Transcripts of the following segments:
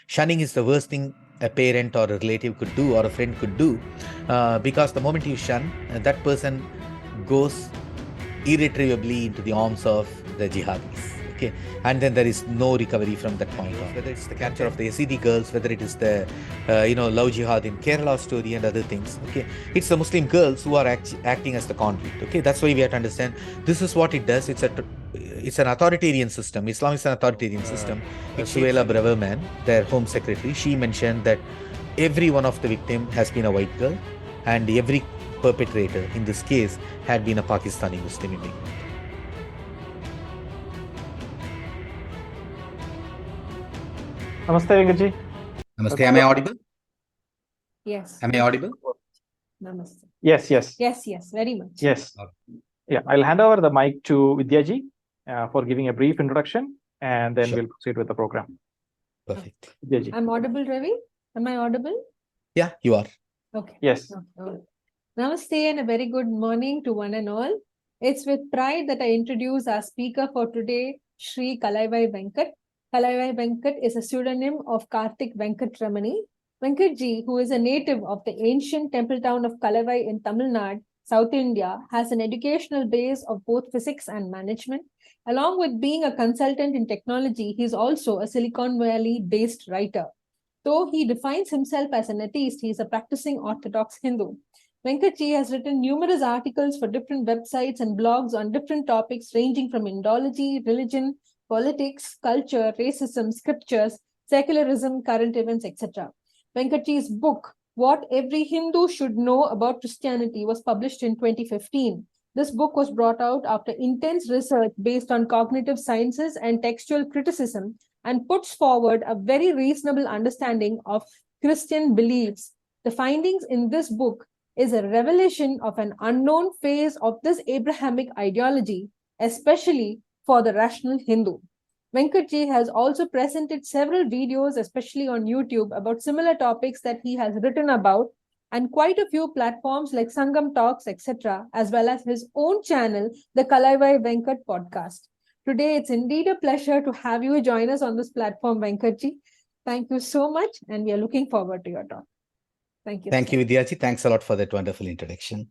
Shunning is the worst thing a parent or a relative could do or a friend could do, because the moment you shun, that person goes irretrievably into the arms of the jihadis. Okay, and then there is no recovery from that point on. Whether it's the capture of the Yazidi girls, whether it is the love jihad in Kerala story and other things. Okay, it's the Muslim girls who are acting as the conduit. Okay, that's why we have to understand this is what it does. It's an authoritarian system. Islam is an authoritarian system. Suela Braverman, their home secretary, she mentioned that every one of the victim has been a white girl, and every perpetrator in this case had been a Pakistani Muslim immigrant. Namaste, Venkatji. Namaste. Am I audible? Yes. Am I audible? Namaste. Yes. Yes, very much. Yes. Yeah, I'll hand over the mic to Vidyaji for giving a brief introduction, and then we'll proceed with the program. Perfect. Vidyaji. I'm audible, Ravi? Am I audible? Yeah, you are. Okay. Yes. Okay. Namaste and a very good morning to one and all. It's with pride that I introduce our speaker for today, Shri Kalavai Venkat. Kalavai Venkat is a pseudonym of Karthik Venkatramani. Venkatji, who is a native of the ancient temple town of Kalavai in Tamil Nadu, South India, has an educational base of both physics and management. Along with being a consultant in technology, he is also a Silicon Valley-based writer. Though he defines himself as an atheist, he is a practicing Orthodox Hindu. Venkatji has written numerous articles for different websites and blogs on different topics ranging from Indology, religion, politics, culture, racism, scriptures, secularism, current events, etc. Venkatji's book, What Every Hindu Should Know About Christianity, was published in 2015. This book was brought out after intense research based on cognitive sciences and textual criticism, and puts forward a very reasonable understanding of Christian beliefs. The findings in this book is a revelation of an unknown phase of this Abrahamic ideology, especially for the rational Hindu. Venkatji has also presented several videos, especially on YouTube, about similar topics that he has written about, and quite a few platforms like Sangam Talks, etc., as well as his own channel, the Kalavai Venkat podcast. Today, it's indeed a pleasure to have you join us on this platform, Venkatji. Thank you so much, and we are looking forward to your talk. Thank you. Thank you, Vidyaji. Thanks a lot for that wonderful introduction.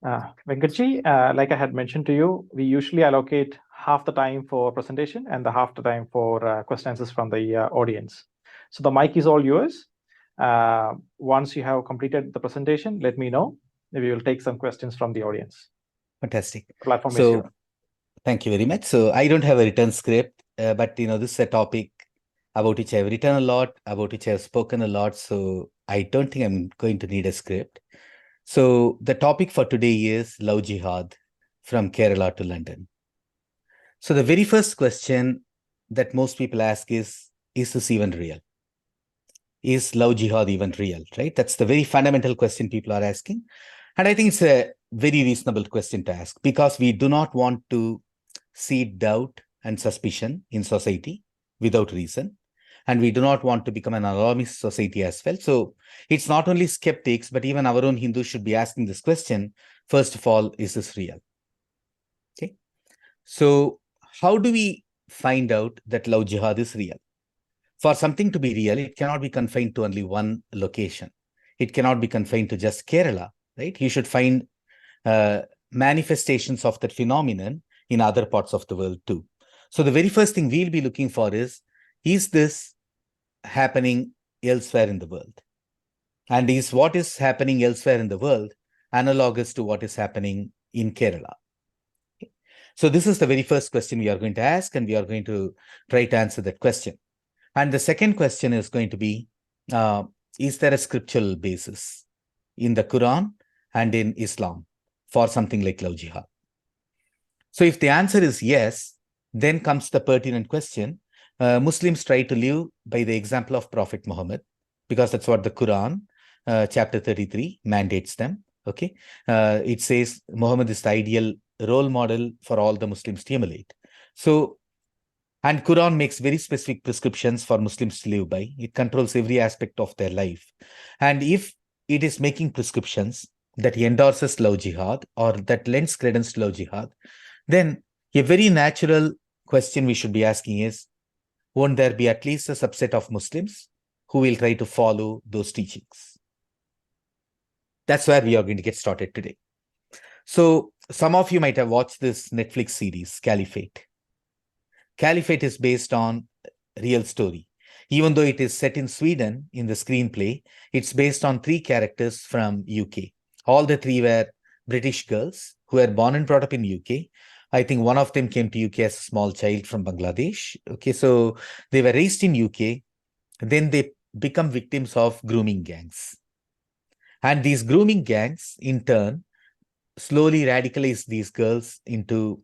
Venkatji, like I had mentioned to you, we usually allocate half the time for presentation and the half the time for questions from the audience. So the mic is all yours. Once you have completed the presentation, let me know. Maybe we'll take some questions from the audience. Fantastic. The platform is yours. Thank you very much. So I don't have a written script, but this is a topic about which I've written a lot, about which I've spoken a lot. So I don't think I'm going to need a script. So the topic for today is love jihad from Kerala to London. So the very first question that most people ask is this even real? Is love jihad even real, right? That's the very fundamental question people are asking. And I think it's a very reasonable question to ask, because we do not want to seed doubt and suspicion in society without reason. And we do not want to become an alarmist society as well. So it's not only skeptics, but even our own Hindus should be asking this question. First of all, is this real? Okay. So how do we find out that love jihad is real? For something to be real, it cannot be confined to only one location. It cannot be confined to just Kerala, right? You should find manifestations of that phenomenon in other parts of the world too. So the very first thing we'll be looking for is this happening elsewhere in the world? And is what is happening elsewhere in the world analogous to what is happening in Kerala? Okay. So this is the very first question we are going to ask, and we are going to try to answer that question. And the second question is going to be, is there a scriptural basis in the Quran and in Islam for something like love jihad? So if the answer is yes, then comes the pertinent question. Muslims try to live by the example of Prophet Muhammad, because that's what the Quran, chapter 33, mandates them. Okay, it says Muhammad is the ideal role model for all the Muslims to emulate. So, and Quran makes very specific prescriptions for Muslims to live by. It controls every aspect of their life. And if it is making prescriptions that endorses love jihad or that lends credence to love jihad, then a very natural question we should be asking is, won't there be at least a subset of Muslims who will try to follow those teachings? That's where we are going to get started today. So some of you might have watched this Netflix series, Caliphate. Caliphate is based on a real story. Even though it is set in Sweden in the screenplay, it's based on 3 characters from UK. All the 3 were British girls who were born and brought up in UK. I think one of them came to UK as a small child from Bangladesh. Okay, so they were raised in UK. Then they become victims of grooming gangs. And these grooming gangs, in turn, slowly radicalize these girls into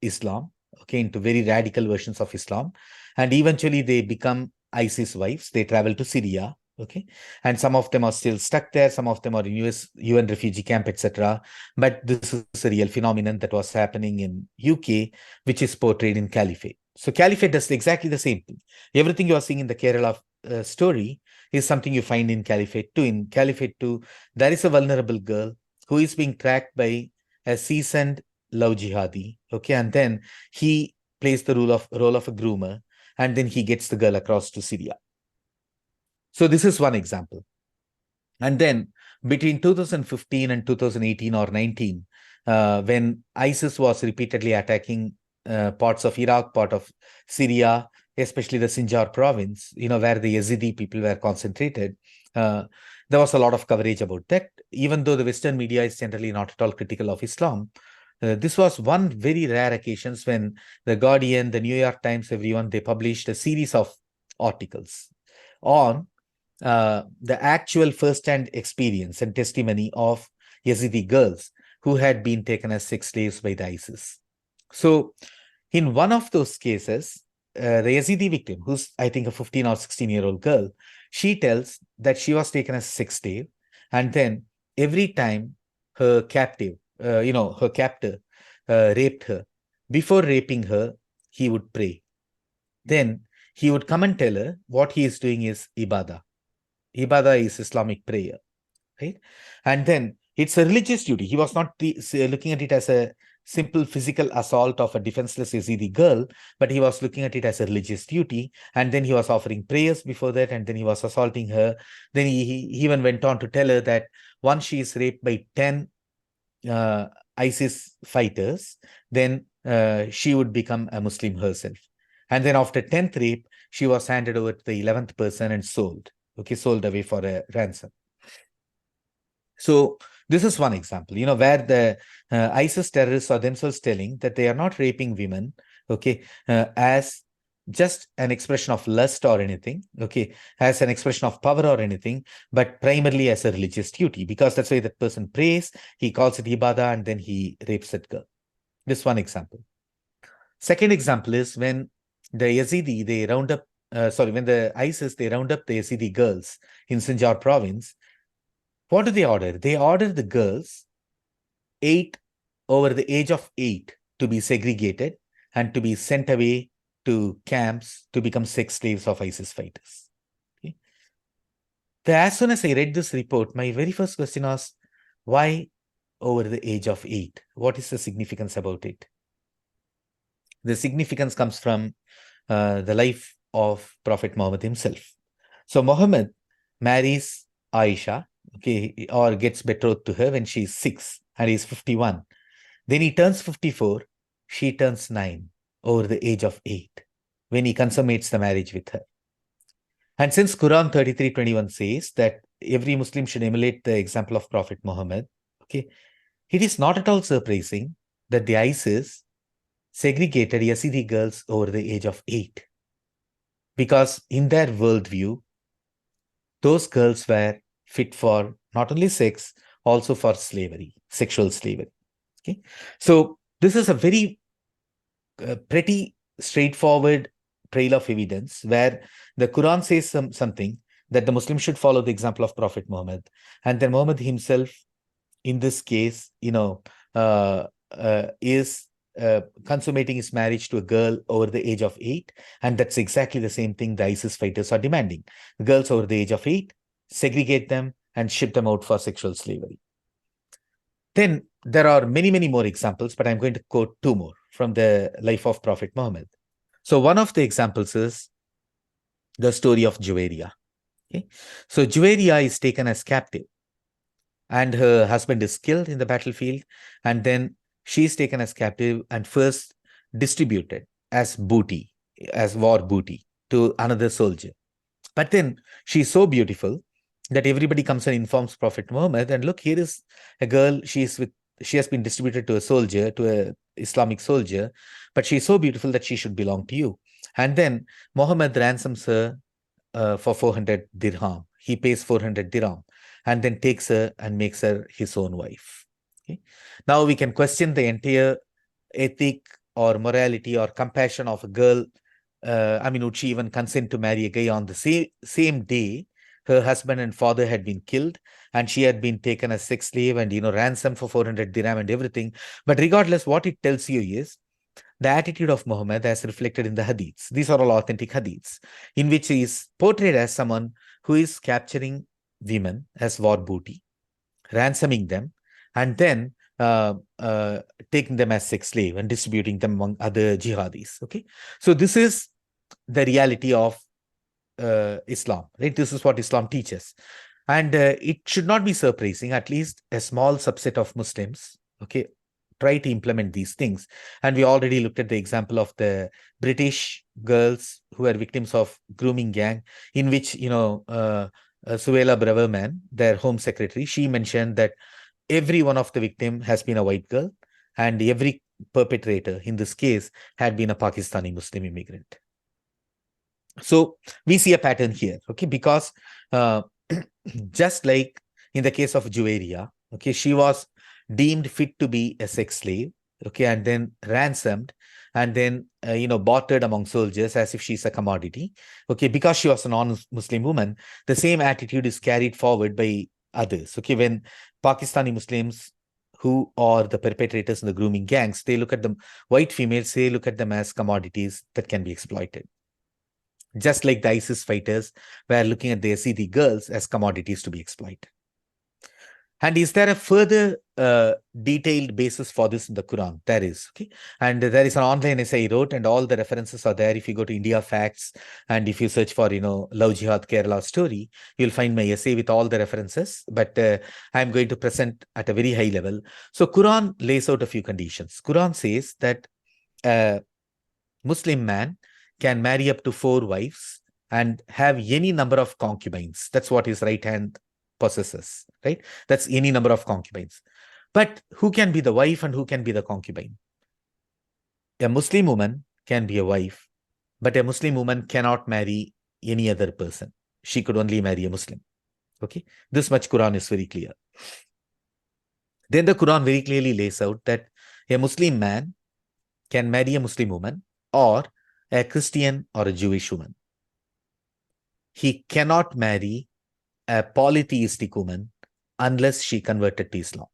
Islam, okay, into very radical versions of Islam. And eventually they become ISIS wives. They travel to Syria, okay, and some of them are still stuck there. Some of them are in UN refugee camp, etc. But this is a real phenomenon that was happening in UK, which is portrayed in Caliphate. So Caliphate does exactly the same thing. Everything you are seeing in the Kerala story is something you find in Caliphate 2. In Caliphate 2, there is a vulnerable girl who is being tracked by a seasoned love jihadi, okay, and then he plays the role of a groomer, and then he gets the girl across to Syria. So this is one example. And then between 2015 and 2018 or 19, when ISIS was repeatedly attacking parts of Iraq, part of Syria, especially the Sinjar province, where the Yazidi people were concentrated, there was a lot of coverage about that. Even though the Western media is generally not at all critical of Islam, this was one very rare occasions when the Guardian, the New York Times, everyone, they published a series of articles on the actual first-hand experience and testimony of Yazidi girls who had been taken as sex slaves by the ISIS. So in one of those cases, the Yazidi victim, who's I think a 15 or 16-year-old girl, she tells that she was taken as a sex slave, and then every time her captive, her captor raped her, before raping her, he would pray. Then he would come and tell her what he is doing is ibadah. Ibadah is Islamic prayer, right? And then it's a religious duty. He was not looking at it as a simple physical assault of a defenseless Yazidi girl, but he was looking at it as a religious duty. And then he was offering prayers before that, and then he was assaulting her. Then he even went on to tell her that once she is raped by 10 ISIS fighters, then she would become a Muslim herself. And then after 10th rape, she was handed over to the 11th person and sold. Okay, sold away for a ransom. So this is one example, where the ISIS terrorists are themselves telling that they are not raping women, okay, as just an expression of lust or anything, okay, as an expression of power or anything, but primarily as a religious duty, because that's why that person prays, he calls it ibadah, and then he rapes that girl. This one example. Second example is when the Yazidi, they round up, when the ISIS, they round up the Yazidi girls in Sinjar province. What do they order? They order the girls 8 over the age of 8 to be segregated and to be sent away to camps to become sex slaves of ISIS fighters. Okay? As soon as I read this report, my very first question was, why over the age of 8? What is the significance about it? The significance comes from the life of Prophet Muhammad himself. So Muhammad marries Aisha, okay, or gets betrothed to her when she is 6 and he is 51. Then he turns 54, she turns 9 over the age of 8 when he consummates the marriage with her. And since Quran 33:21 says that every Muslim should emulate the example of Prophet Muhammad, okay, it is not at all surprising that the ISIS segregated Yazidi girls over the age of 8. Because in their worldview, those girls were fit for not only sex, also for slavery, sexual slavery. Okay, so this is a very pretty straightforward trail of evidence where the Quran says something that the Muslims should follow the example of Prophet Muhammad, and then Muhammad himself, in this case, is consummating his marriage to a girl over the age of 8, and that's exactly the same thing the ISIS fighters are demanding. The girls over the age of 8, segregate them and ship them out for sexual slavery. Then there are many, many more examples, but I'm going to quote 2 more from the life of Prophet Muhammad. So one of the examples is the story of Juwairiya. Okay, so Juwairiya is taken as captive, and her husband is killed in the battlefield, and then she is taken as captive and first distributed as booty, as war booty to another soldier. But then she is so beautiful that everybody comes and informs Prophet Muhammad, and look, here is a girl, she has been distributed to a soldier, to a Islamic soldier, but she is so beautiful that she should belong to you. And then Muhammad ransoms her for 400 dirham. He pays 400 dirham and then takes her and makes her his own wife. Okay? Now we can question the entire ethic or morality or compassion of a girl. Would she even consent to marry a guy on the same day her husband and father had been killed and she had been taken as sex slave and, ransomed for 400 dirham and everything? But regardless, what it tells you is the attitude of Muhammad as reflected in the hadiths. These are all authentic hadiths in which he is portrayed as someone who is capturing women as war booty, ransoming them, and then taking them as sex slave and distributing them among other jihadis. Okay, so this is the reality of Islam, right? This is what Islam teaches, and it should not be surprising. At least a small subset of Muslims, okay, try to implement these things. And we already looked at the example of the British girls who were victims of grooming gang, in which Suella Braverman, their home secretary, she mentioned that every one of the victim has been a white girl, and every perpetrator in this case had been a Pakistani Muslim immigrant. So we see a pattern here, okay, because just like in the case of Juwairiya, okay, she was deemed fit to be a sex slave, okay, and then ransomed, and then bartered among soldiers as if she's a commodity, okay, because she was a non-Muslim woman. The same attitude is carried forward by others, okay, when Pakistani Muslims who are the perpetrators in the grooming gangs, they look at them, white females, they look at them as commodities that can be exploited. Just like the ISIS fighters were looking at the Yazidi girls as commodities to be exploited. And is there a further detailed basis for this in the Quran? There is, okay. And there is an online essay I wrote, and all the references are there. If you go to India Facts, and if you search for, Love Jihad Kerala story, you'll find my essay with all the references. But I'm going to present at a very high level. So Quran lays out a few conditions. Quran says that a Muslim man can marry up to 4 wives and have any number of concubines. That's what his right hand possesses, right? That's any number of concubines. But who can be the wife and who can be the concubine? A Muslim woman can be a wife, but a Muslim woman cannot marry any other person. She could only marry a Muslim. Okay, this much Quran is very clear. Then the Quran very clearly lays out that a Muslim man can marry a Muslim woman or a Christian or a Jewish woman. He cannot marry a polytheistic woman unless she converted to Islam.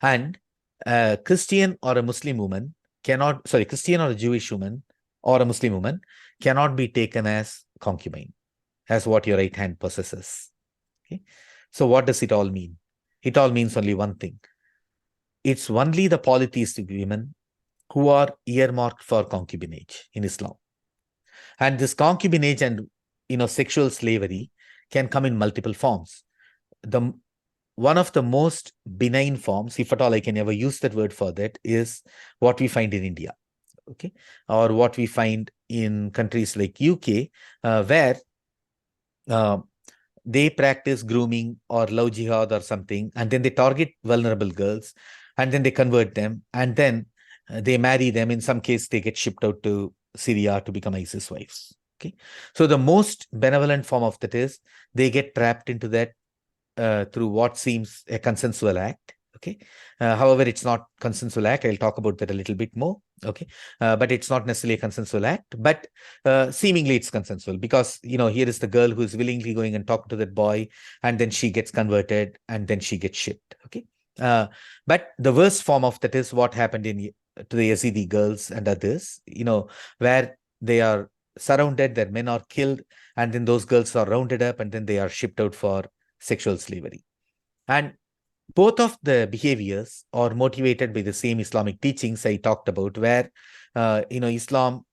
And a Christian or a Muslim woman Christian or a Jewish woman or a Muslim woman cannot be taken as concubine, as what your right hand possesses. Okay? So what does it all mean? It all means only one thing. It's only the polytheistic women who are earmarked for concubinage in Islam. And this concubinage and sexual slavery can come in multiple forms. One of the most benign forms, if at all I can ever use that word for that, is what we find in India, okay, or what we find in countries like UK, where they practice grooming or love jihad or something, and then they target vulnerable girls, and then they convert them, and then they marry them. In some case, they get shipped out to Syria to become ISIS wives. Okay, so the most benevolent form of that is they get trapped into that through what seems a consensual act. Okay, however, it's not consensual act. I'll talk about that a little bit more. Okay, but it's not necessarily a consensual act, but seemingly it's consensual, because here is the girl who is willingly going and talking to that boy, and then she gets converted, and then she gets shipped. Okay, but the worst form of that is what happened to the Yazidi girls and others. Where they are surrounded, their men are killed, and then those girls are rounded up, and then they are shipped out for sexual slavery. And both of the behaviors are motivated by the same Islamic teachings I talked about, where Islam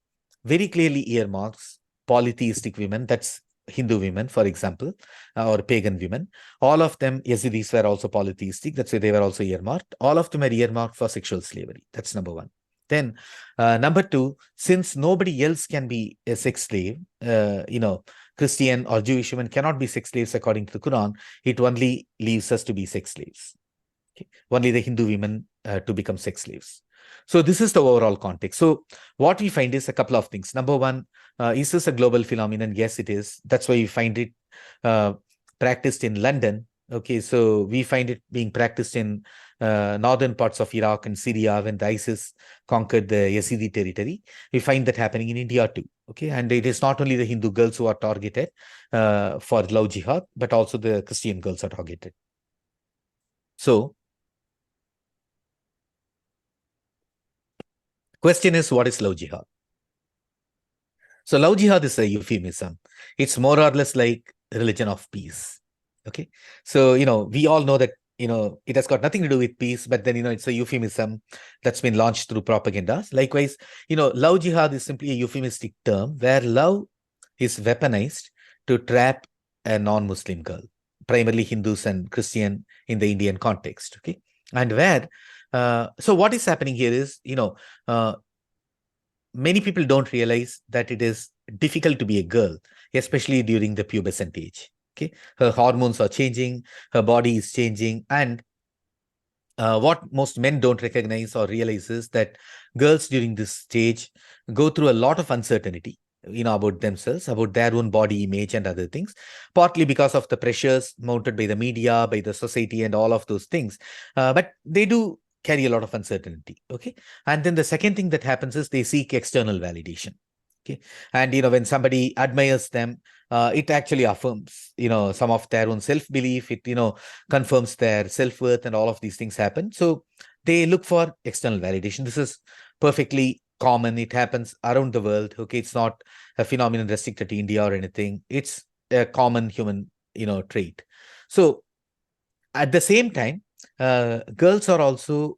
very clearly earmarks polytheistic women, that's Hindu women, for example, or pagan women. All of them, Yazidis were also polytheistic. That's why they were also earmarked. All of them are earmarked for sexual slavery. That's number one. Then number two, since nobody else can be a sex slave, Christian or Jewish women cannot be sex slaves according to the Quran. It only leaves us to be sex slaves. Okay? Only the Hindu women to become sex slaves. So this is the overall context. So what we find is a couple of things. Number one, is this a global phenomenon? Yes, it is. That's why we find it practiced in London. Okay, so we find it being practiced in northern parts of Iraq and Syria when the ISIS conquered the Yazidi territory. We find that happening in India too. Okay, and it is not only the Hindu girls who are targeted for love jihad, but also the Christian girls are targeted. So, question is, what is love jihad? So love jihad is a euphemism. It's more or less like religion of peace. Okay. So, we all know that, it has got nothing to do with peace, but then, it's a euphemism that's been launched through propaganda. Likewise, love jihad is simply a euphemistic term where love is weaponized to trap a non-Muslim girl, primarily Hindus and Christian in the Indian context. Okay. And where, so what is happening here is, many people don't realize that it is difficult to be a girl, especially during the pubescent age. Okay, her hormones are changing, her body is changing, and what most men don't recognize or realize is that girls during this stage go through a lot of uncertainty, about themselves, about their own body image and other things, partly because of the pressures mounted by the media, by the society, and all of those things. But they do carry a lot of uncertainty. Okay. And then the second thing that happens is they seek external validation. Okay. And, when somebody admires them, it actually affirms, some of their own self-belief. It, confirms their self-worth, and all of these things happen. So they look for external validation. This is perfectly common. It happens around the world. Okay. It's not a phenomenon restricted to India or anything. It's a common human, trait. So at the same time, girls are also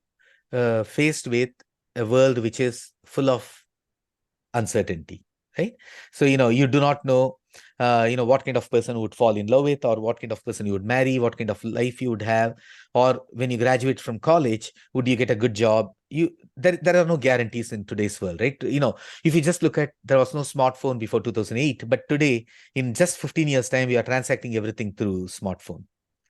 faced with a world which is full of uncertainty, right? So, you do not know, what kind of person would fall in love with, or what kind of person you would marry, what kind of life you would have, or when you graduate from college, would you get a good job? There are no guarantees in today's world, right? If you just look at, there was no smartphone before 2008, but today, in just 15 years' time, we are transacting everything through smartphone.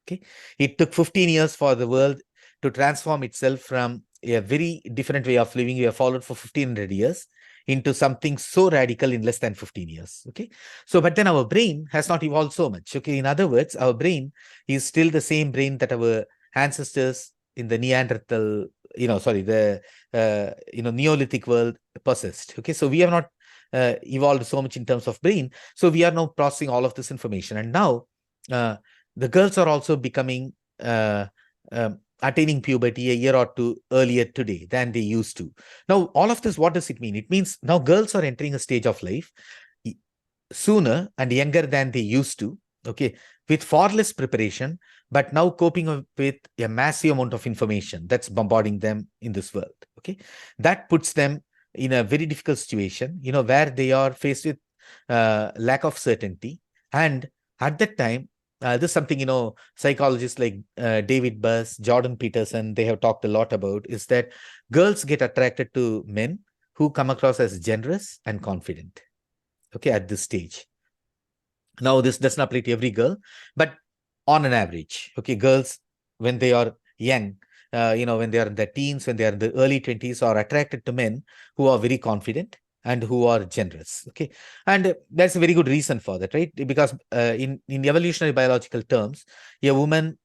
Okay, it took 15 years for the world to transform itself from a very different way of living we have followed for 1500 years into something so radical in less than 15 years. Okay, so but then our brain has not evolved so much. Okay, in other words, our brain is still the same brain that our ancestors in the Neanderthal, the Neolithic world possessed. Okay, so we have not evolved so much in terms of brain. So we are now processing all of this information, and now the girls are also becoming attaining puberty a year or two earlier today than they used to. Now, all of this, what does it mean? It means now girls are entering a stage of life sooner and younger than they used to, okay, with far less preparation, but now coping with a massive amount of information that's bombarding them in this world, okay? That puts them in a very difficult situation, where they are faced with lack of certainty. And at that time, this is something, psychologists like David Buss, Jordan Peterson, they have talked a lot about, is that girls get attracted to men who come across as generous and confident, okay, at this stage. Now, this does not apply to every girl, but on an average, okay, girls, when they are young, when they are in their teens, when they are in the early 20s, are attracted to men who are very confident and who are generous. Okay, and that's a very good reason for that, right? Because in evolutionary biological terms, a woman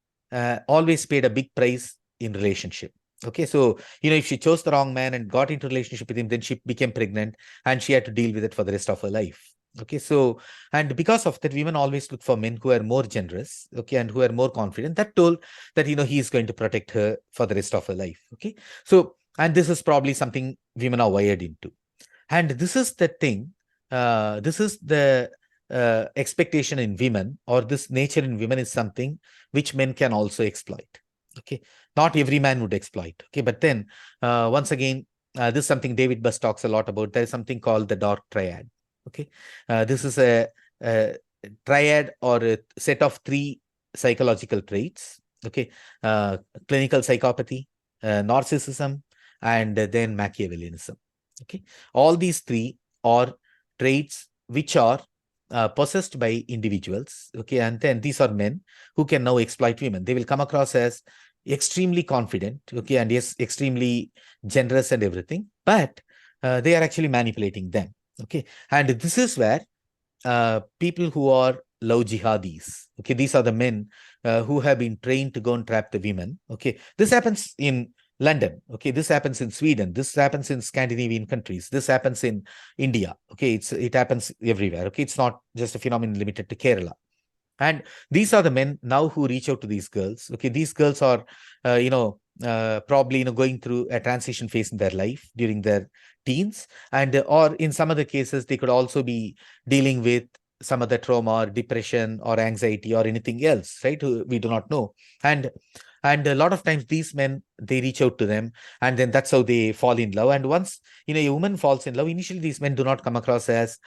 always paid a big price in relationship. Okay, so if she chose the wrong man and got into relationship with him, then she became pregnant and she had to deal with it for the rest of her life. Okay, so, and because of that, women always look for men who are more generous, okay, and who are more confident. That told that he is going to protect her for the rest of her life. Okay, so, and this is probably something women are wired into. And this is the thing, this is the expectation in women, or this nature in women is something which men can also exploit. Okay, not every man would exploit. Okay, but then once again, this is something David Buss talks a lot about. There is something called the dark triad. Okay, this is a triad or a set of 3 psychological traits. Okay, clinical psychopathy, narcissism, and then Machiavellianism. Okay, all these 3 are traits which are possessed by individuals. Okay, and then these are men who can now exploit women. They will come across as extremely confident. Okay, and yes, extremely generous and everything, but they are actually manipulating them. Okay, and this is where people who are love jihadis, okay, these are the men who have been trained to go and trap the women. Okay, this happens in London. Okay, this happens in Sweden. This happens in Scandinavian countries. This happens in India. Okay, it happens everywhere. Okay, it's not just a phenomenon limited to Kerala. And these are the men now who reach out to these girls. Okay, these girls are, probably going through a transition phase in their life during their teens, and or in some other cases they could also be dealing with some other trauma or depression or anxiety or anything else, right? We do not know. And a lot of times these men, they reach out to them, and then that's how they fall in love. And once a woman falls in love, initially these men do not come across as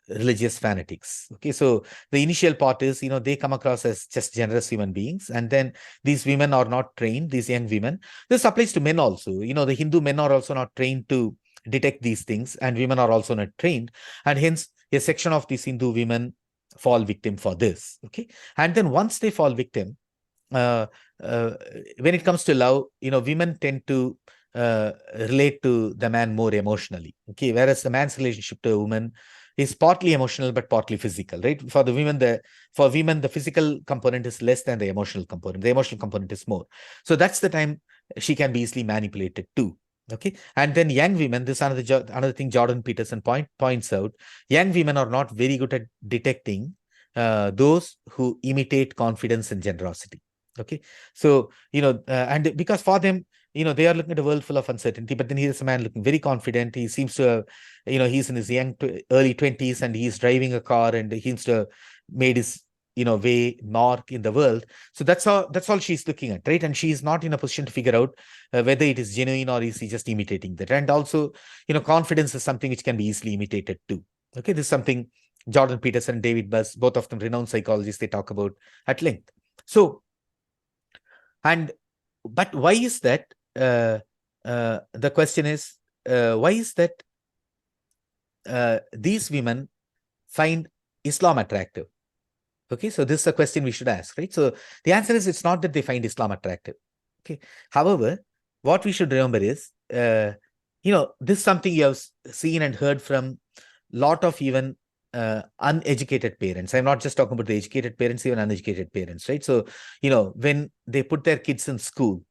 religious fanatics. Okay, so the initial part is, they come across as just generous human beings, and then these women are not trained, these young women. This applies to men also. The Hindu men are also not trained to detect these things, and women are also not trained, and hence a section of these Hindu women fall victim for this. Okay, and then once they fall victim, when it comes to love, women tend to relate to the man more emotionally. Okay, whereas the man's relationship to a woman is partly emotional but partly physical, right? For women, the physical component is less than the emotional component. The emotional component is more. So that's the time she can be easily manipulated too. Okay, and then young women, this is another thing Jordan Peterson points out. Young women are not very good at detecting those who imitate confidence and generosity. Okay, so and because for them, they are looking at a world full of uncertainty, but then here's a man looking very confident. He seems to have, he's in his early 20s, and he's driving a car, and he seems to have made his way mark in the world. So that's all she's looking at, right? And she's not in a position to figure out whether it is genuine or is he just imitating that. And also, confidence is something which can be easily imitated too. Okay, this is something Jordan Peterson and David Buss, both of them renowned psychologists, they talk about at length. So, but why is that? The question is, why is that these women find Islam attractive? Okay, so this is a question we should ask, right? So the answer is, it's not that they find Islam attractive. Okay, however, what we should remember is, this is something you have seen and heard from a lot of even uneducated parents. I'm not just talking about the educated parents, even uneducated parents, right? So, when they put their kids in school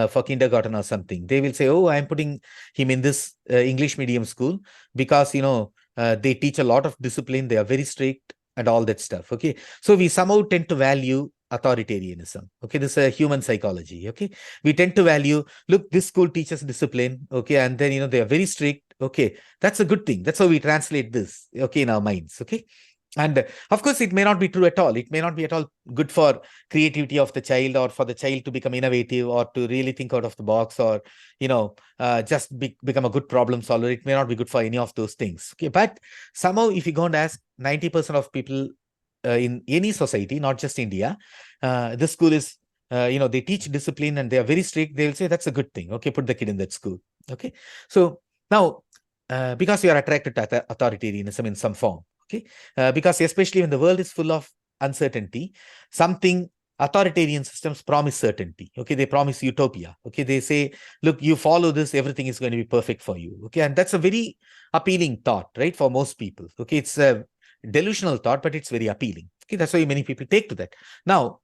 for kindergarten or something, they will say, oh, I'm putting him in this English medium school because, they teach a lot of discipline. They are very strict and all that stuff. Okay, so we somehow tend to value authoritarianism. Okay, this is a human psychology. Okay, we tend to value, look, this school teaches discipline. Okay, and then they are very strict. Okay, that's a good thing. That's how we translate this, okay, in our minds. Okay, and of course it may not be true at all. It may not be at all good for creativity of the child, or for the child to become innovative, or to really think out of the box, or just become a good problem solver. It may not be good for any of those things. Okay, but somehow if you go and ask 90% of people in any society, not just India, this school is they teach discipline and they are very strict, they will say that's a good thing. Okay, put the kid in that school. Okay, so now because you are attracted to authoritarianism in some form. Okay, because especially when the world is full of uncertainty, authoritarian systems promise certainty. Okay, they promise utopia. Okay, they say, look, you follow this, everything is going to be perfect for you. Okay, and that's a very appealing thought, right, for most people. Okay, it's a delusional thought, but it's very appealing. Okay, that's why many people take to that. Now,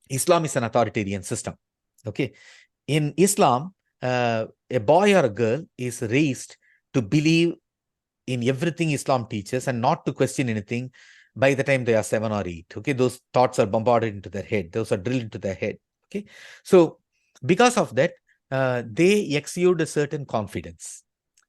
Islam is an authoritarian system. Okay, in Islam, a boy or a girl is raised to believe in everything Islam teaches and not to question anything by the time they are 7 or 8. Okay, those thoughts are bombarded into their head. Those are drilled into their head. Okay, so because of that, they exude a certain confidence.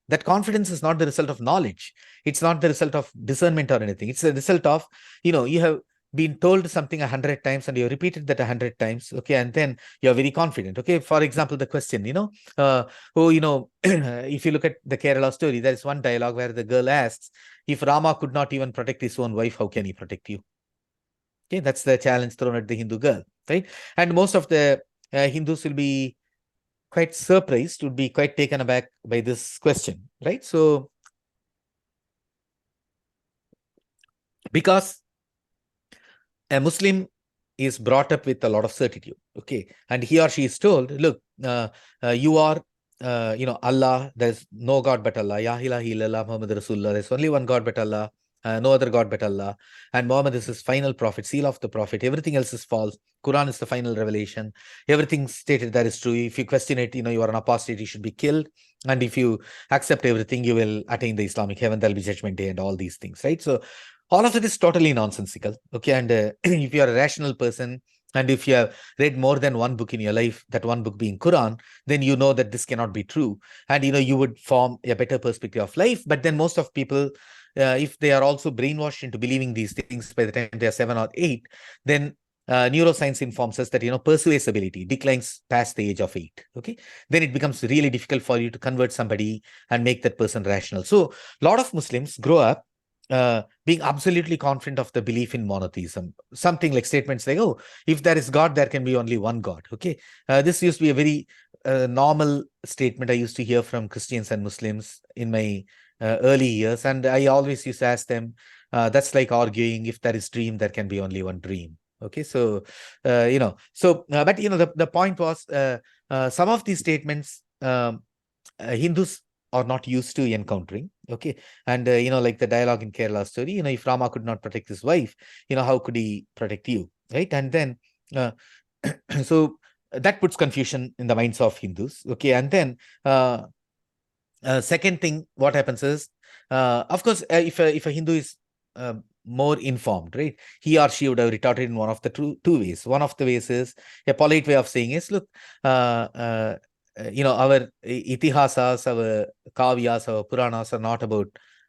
That confidence is not the result of knowledge. It's not the result of discernment or anything. It's the result of, you have been told something 100 times and you repeated that 100 times, okay, and then you're very confident. Okay, for example, the question, if you look at the Kerala story, there is one dialogue where the girl asks, if Rama could not even protect his own wife, how can he protect you? Okay, that's the challenge thrown at the Hindu girl, right? And most of the Hindus will be quite surprised, would be quite taken aback by this question, right? So, because a Muslim is brought up with a lot of certitude, okay, and he or she is told, look, you are, Allah, there's no God but Allah, Ya ilaha illallah Muhammad Rasulullah, there's only one God but Allah, no other God but Allah, and Muhammad is his final prophet, seal of the prophet, everything else is false, Quran is the final revelation, everything stated there is true, if you question it, you are an apostate, you should be killed, and if you accept everything, you will attain the Islamic heaven, there'll be judgment day and all these things, right? So all of it is totally nonsensical, okay, and if you are a rational person, and if you have read more than one book in your life, that one book being Quran, then you know that this cannot be true. And, you would form a better perspective of life. But then most of people, if they are also brainwashed into believing these things by the time they are 7 or 8, then neuroscience informs us that, persuasibility declines past the age of 8. Okay. Then it becomes really difficult for you to convert somebody and make that person rational. So a lot of Muslims grow up being absolutely confident of the belief in monotheism, something like statements like, oh, if there is God, there can be only one God. Okay. This used to be a very normal statement I used to hear from Christians and Muslims in my early years. And I always used to ask them, that's like arguing, if there is dream, there can be only one dream. Okay. So, but, the point was, some of these statements, Hindus are not used to encountering. Okay. And, like the dialogue in Kerala story, if Rama could not protect his wife, how could he protect you? Right. And then, so that puts confusion in the minds of Hindus. Okay. And then, second thing, what happens is, of course, if a Hindu is more informed, right, he or she would have retorted in one of the two ways. One of the ways is, a polite way of saying is, look, our itihasas, our kavyas, our puranas are not about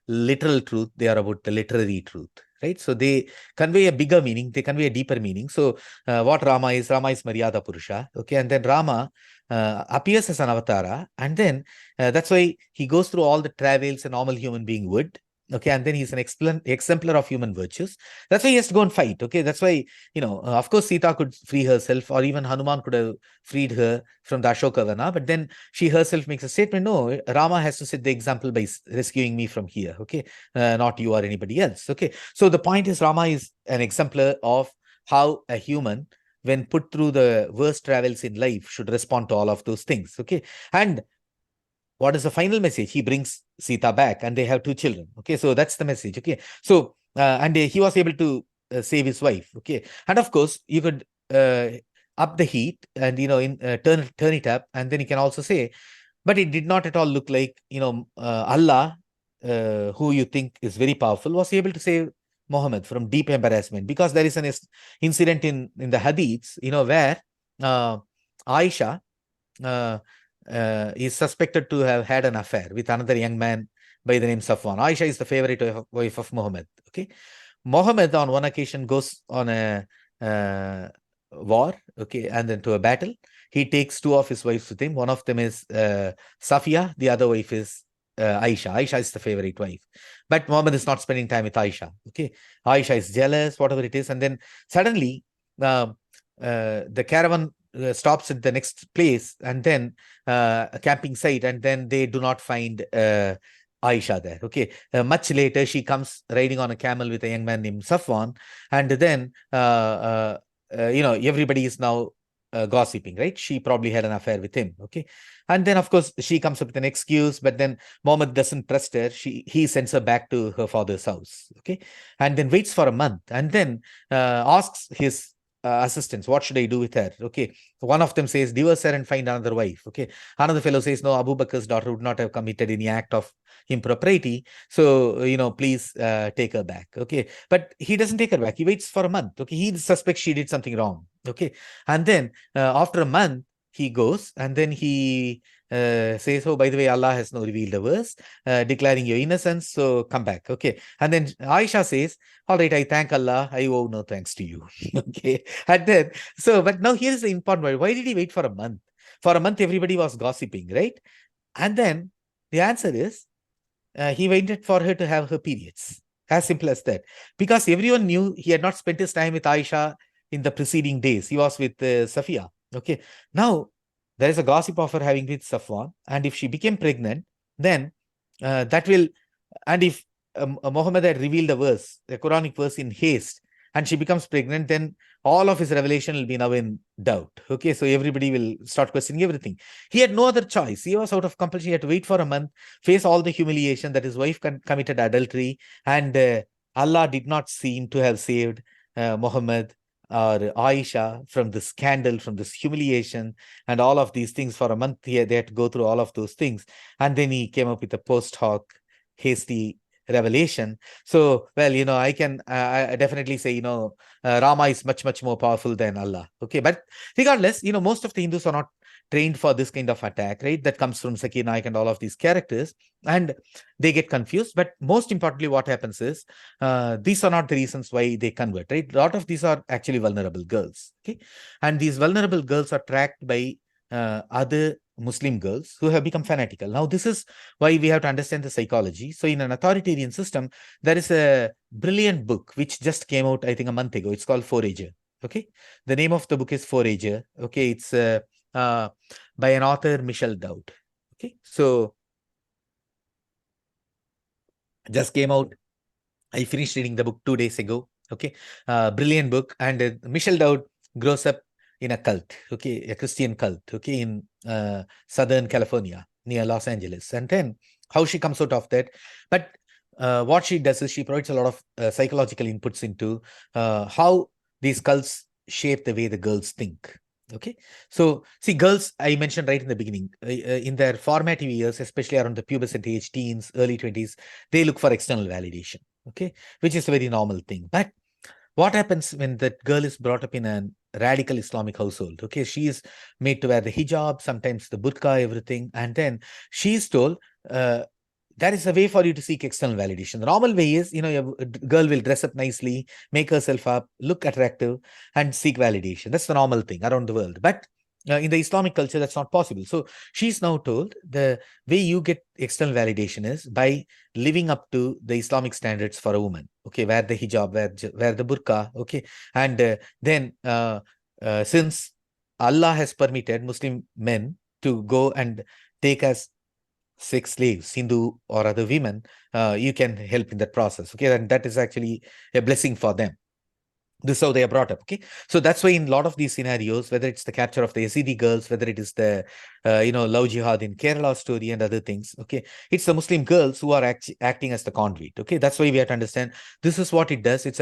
literal truth, they are about the literary truth, right? So they convey a bigger meaning, they convey a deeper meaning. So what Rama is Maryada Purusha, okay, and then Rama appears as an avatara, and then that's why he goes through all the travails a normal human being would. Okay, and then he's an exemplar of human virtues. That's why he has to go and fight. Okay, that's why, of course, Sita could free herself, or even Hanuman could have freed her from the Ashokavana, but then she herself makes a statement, no, Rama has to set the example by rescuing me from here. Okay, not you or anybody else. Okay, so the point is, Rama is an exemplar of how a human, when put through the worst travels in life, should respond to all of those things. Okay, and what is the final message? He brings Sita back and they have 2 children. Okay, so that's the message. Okay, so and he was able to save his wife. Okay, and of course you could up the heat and turn it up, and then you can also say, but it did not at all look like Allah, who you think is very powerful, was able to save Muhammad from deep embarrassment, because there is an incident in the Hadiths, where Aisha is suspected to have had an affair with another young man by the name Safwan. Aisha is the favorite wife of Muhammad. Okay, Muhammad on one occasion goes on a war, okay, and then to a battle. He takes 2 of his wives with him. One of them is Safiya, the other wife is Aisha. Aisha is the favorite wife, but Muhammad is not spending time with Aisha. Okay, Aisha is jealous, whatever it is, and then suddenly the caravan stops at the next place, and then a camping site, and then they do not find Aisha there. Okay, much later she comes riding on a camel with a young man named Safwan, and then everybody is now gossiping, right? She probably had an affair with him. Okay, and then of course she comes up with an excuse, but then Muhammad doesn't trust her. He sends her back to her father's house. Okay, and then waits for a month, and then asks his assistants, what should I do with her? Okay, one of them says, divorce her and find another wife. Okay, another fellow says, no, Abu Bakr's daughter would not have committed any act of impropriety, so please take her back. Okay, but he doesn't take her back. He waits for a month. Okay, he suspects she did something wrong. Okay, and then after a month he goes, and then he says, oh, by the way, Allah has now revealed a verse declaring your innocence, so come back. Okay. And then Aisha says, all right, I thank Allah, I owe no thanks to you. Okay. And then, but now here's the important word. Why did he wait for a month? For a month, everybody was gossiping, right? And then the answer is, he waited for her to have her periods. As simple as that. Because everyone knew he had not spent his time with Aisha in the preceding days. He was with Safiya. Okay. Now, there is a gossip of her having with Safwan. And if she became pregnant, then that will, and if Muhammad had revealed a verse, a Quranic verse in haste, and she becomes pregnant, then all of his revelation will be now in doubt. Okay, so everybody will start questioning everything. He had no other choice. He was out of compulsion. He had to wait for a month, face all the humiliation that his wife committed adultery, and Allah did not seem to have saved Muhammad or Aisha from the scandal, from this humiliation, and all of these things. For a month, they had to go through all of those things. And then he came up with a post hoc, hasty revelation. So, well, I can I definitely say, Rama is much, much more powerful than Allah. Okay, but regardless, most of the Hindus are not trained for this kind of attack, right? That comes from Sakir Naik and all of these characters, and they get confused. But most importantly, what happens is, these are not the reasons why they convert, right? A lot of these are actually vulnerable girls, okay? And these vulnerable girls are tracked by other Muslim girls who have become fanatical. Now, this is why we have to understand the psychology. So in an authoritarian system, there is a brilliant book which just came out, I think, a month ago. It's called Forager. Okay. The name of the book is Forager. Okay. It's by an author, Michel Dowd. Okay. So just came out. I finished reading the book 2 days ago. Okay. Brilliant book. And Michel Dowd grows up in a cult, okay, a Christian cult, okay, in Southern California, near Los Angeles. And then how she comes out of that. But what she does is she provides a lot of psychological inputs into how these cults shape the way the girls think. Okay. So, see, girls, I mentioned right in the beginning, in their formative years, especially around the pubescent age, teens, early 20s, they look for external validation, okay, which is a very normal thing. But what happens when that girl is brought up in a radical Islamic household? Okay, she is made to wear the hijab, sometimes the burqa, everything. And then she is told, there is a way for you to seek external validation. The normal way is, a girl will dress up nicely, make herself up, look attractive, and seek validation. That's the normal thing around the world. But in the Islamic culture, that's not possible. So she's now told the way you get external validation is by living up to the Islamic standards for a woman. Okay, wear the hijab, wear the burqa. Okay, and then since Allah has permitted Muslim men to go and take as sex slaves, Hindu or other women, you can help in that process. Okay, and that is actually a blessing for them. This is how they are brought up. Okay, so that's why in a lot of these scenarios, whether it's the capture of the Yazidi girls, whether it is the love jihad in Kerala story and other things, okay, it's the Muslim girls who are acting as the conduit. Okay, that's why we have to understand this is what it does. It's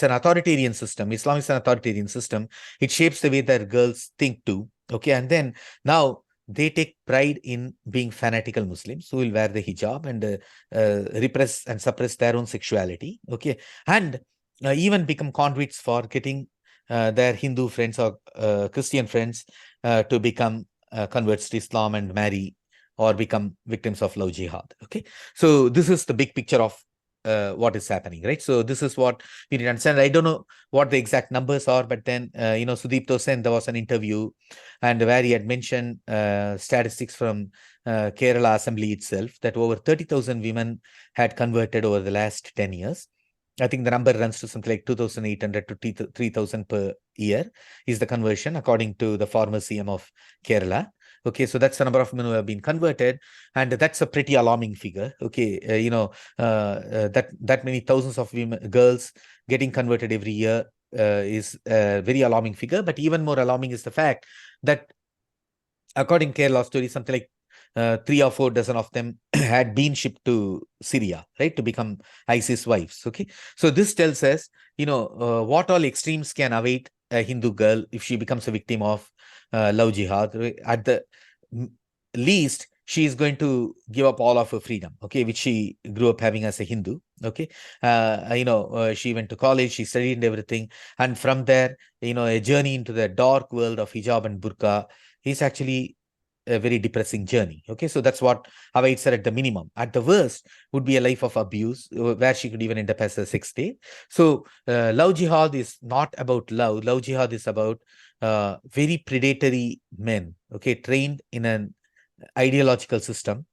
an authoritarian system. Islam is an authoritarian system. It shapes the way that girls think too. Okay, and then now they take pride in being fanatical Muslims who will wear the hijab and repress and suppress their own sexuality. Okay, and even become conduits for getting their Hindu friends or Christian friends to become converts to Islam and marry or become victims of love jihad. Okay, so this is the big picture of what is happening, right? So this is what we need to understand. I don't know what the exact numbers are, but then Sudipto Sen, there was an interview and where he had mentioned statistics from Kerala Assembly itself that over 30,000 women had converted over the last 10 years. I think the number runs to something like 2,800 to 3,000 per year is the conversion according to the former CM of Kerala. Okay, so that's the number of women who have been converted, and that's a pretty alarming figure. Okay, that many thousands of women, girls getting converted every year is a very alarming figure. But even more alarming is the fact that according to Kerala story, something like 3 or 4 dozen of them had been shipped to Syria, right, to become ISIS wives. Okay, so this tells us, what all extremes can await a Hindu girl if she becomes a victim of love jihad. At the least, she is going to give up all of her freedom, okay, which she grew up having as a Hindu. Okay, she went to college, she studied and everything, and from there, a journey into the dark world of hijab and burqa is actually a very depressing journey. Okay, so that's what Hawaii said at the minimum. At the worst would be a life of abuse where she could even end up as a sex slave. So love jihad is not about love. Love jihad is about very predatory men, okay, trained in an ideological system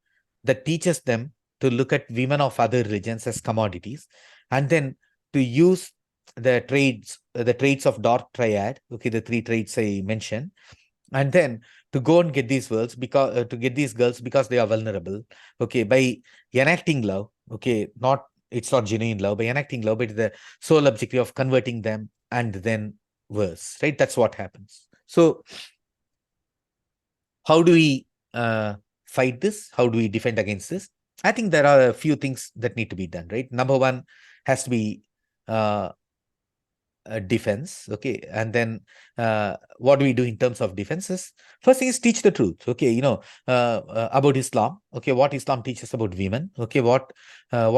that teaches them to look at women of other religions as commodities, and then to use the traits of dark triad, okay, the 3 traits I mentioned, and then to go and get these girls because they are vulnerable, okay, by enacting love, okay, it's not genuine love, by enacting love, but the sole objective of converting them and then worse, right? That's what happens. So how do we fight this? How do we defend against this? I think there are a few things that need to be done, right? Number one has to be defense, okay, and then what do we do in terms of defenses? First thing is teach the truth, okay, about Islam, okay, what Islam teaches about women, okay, what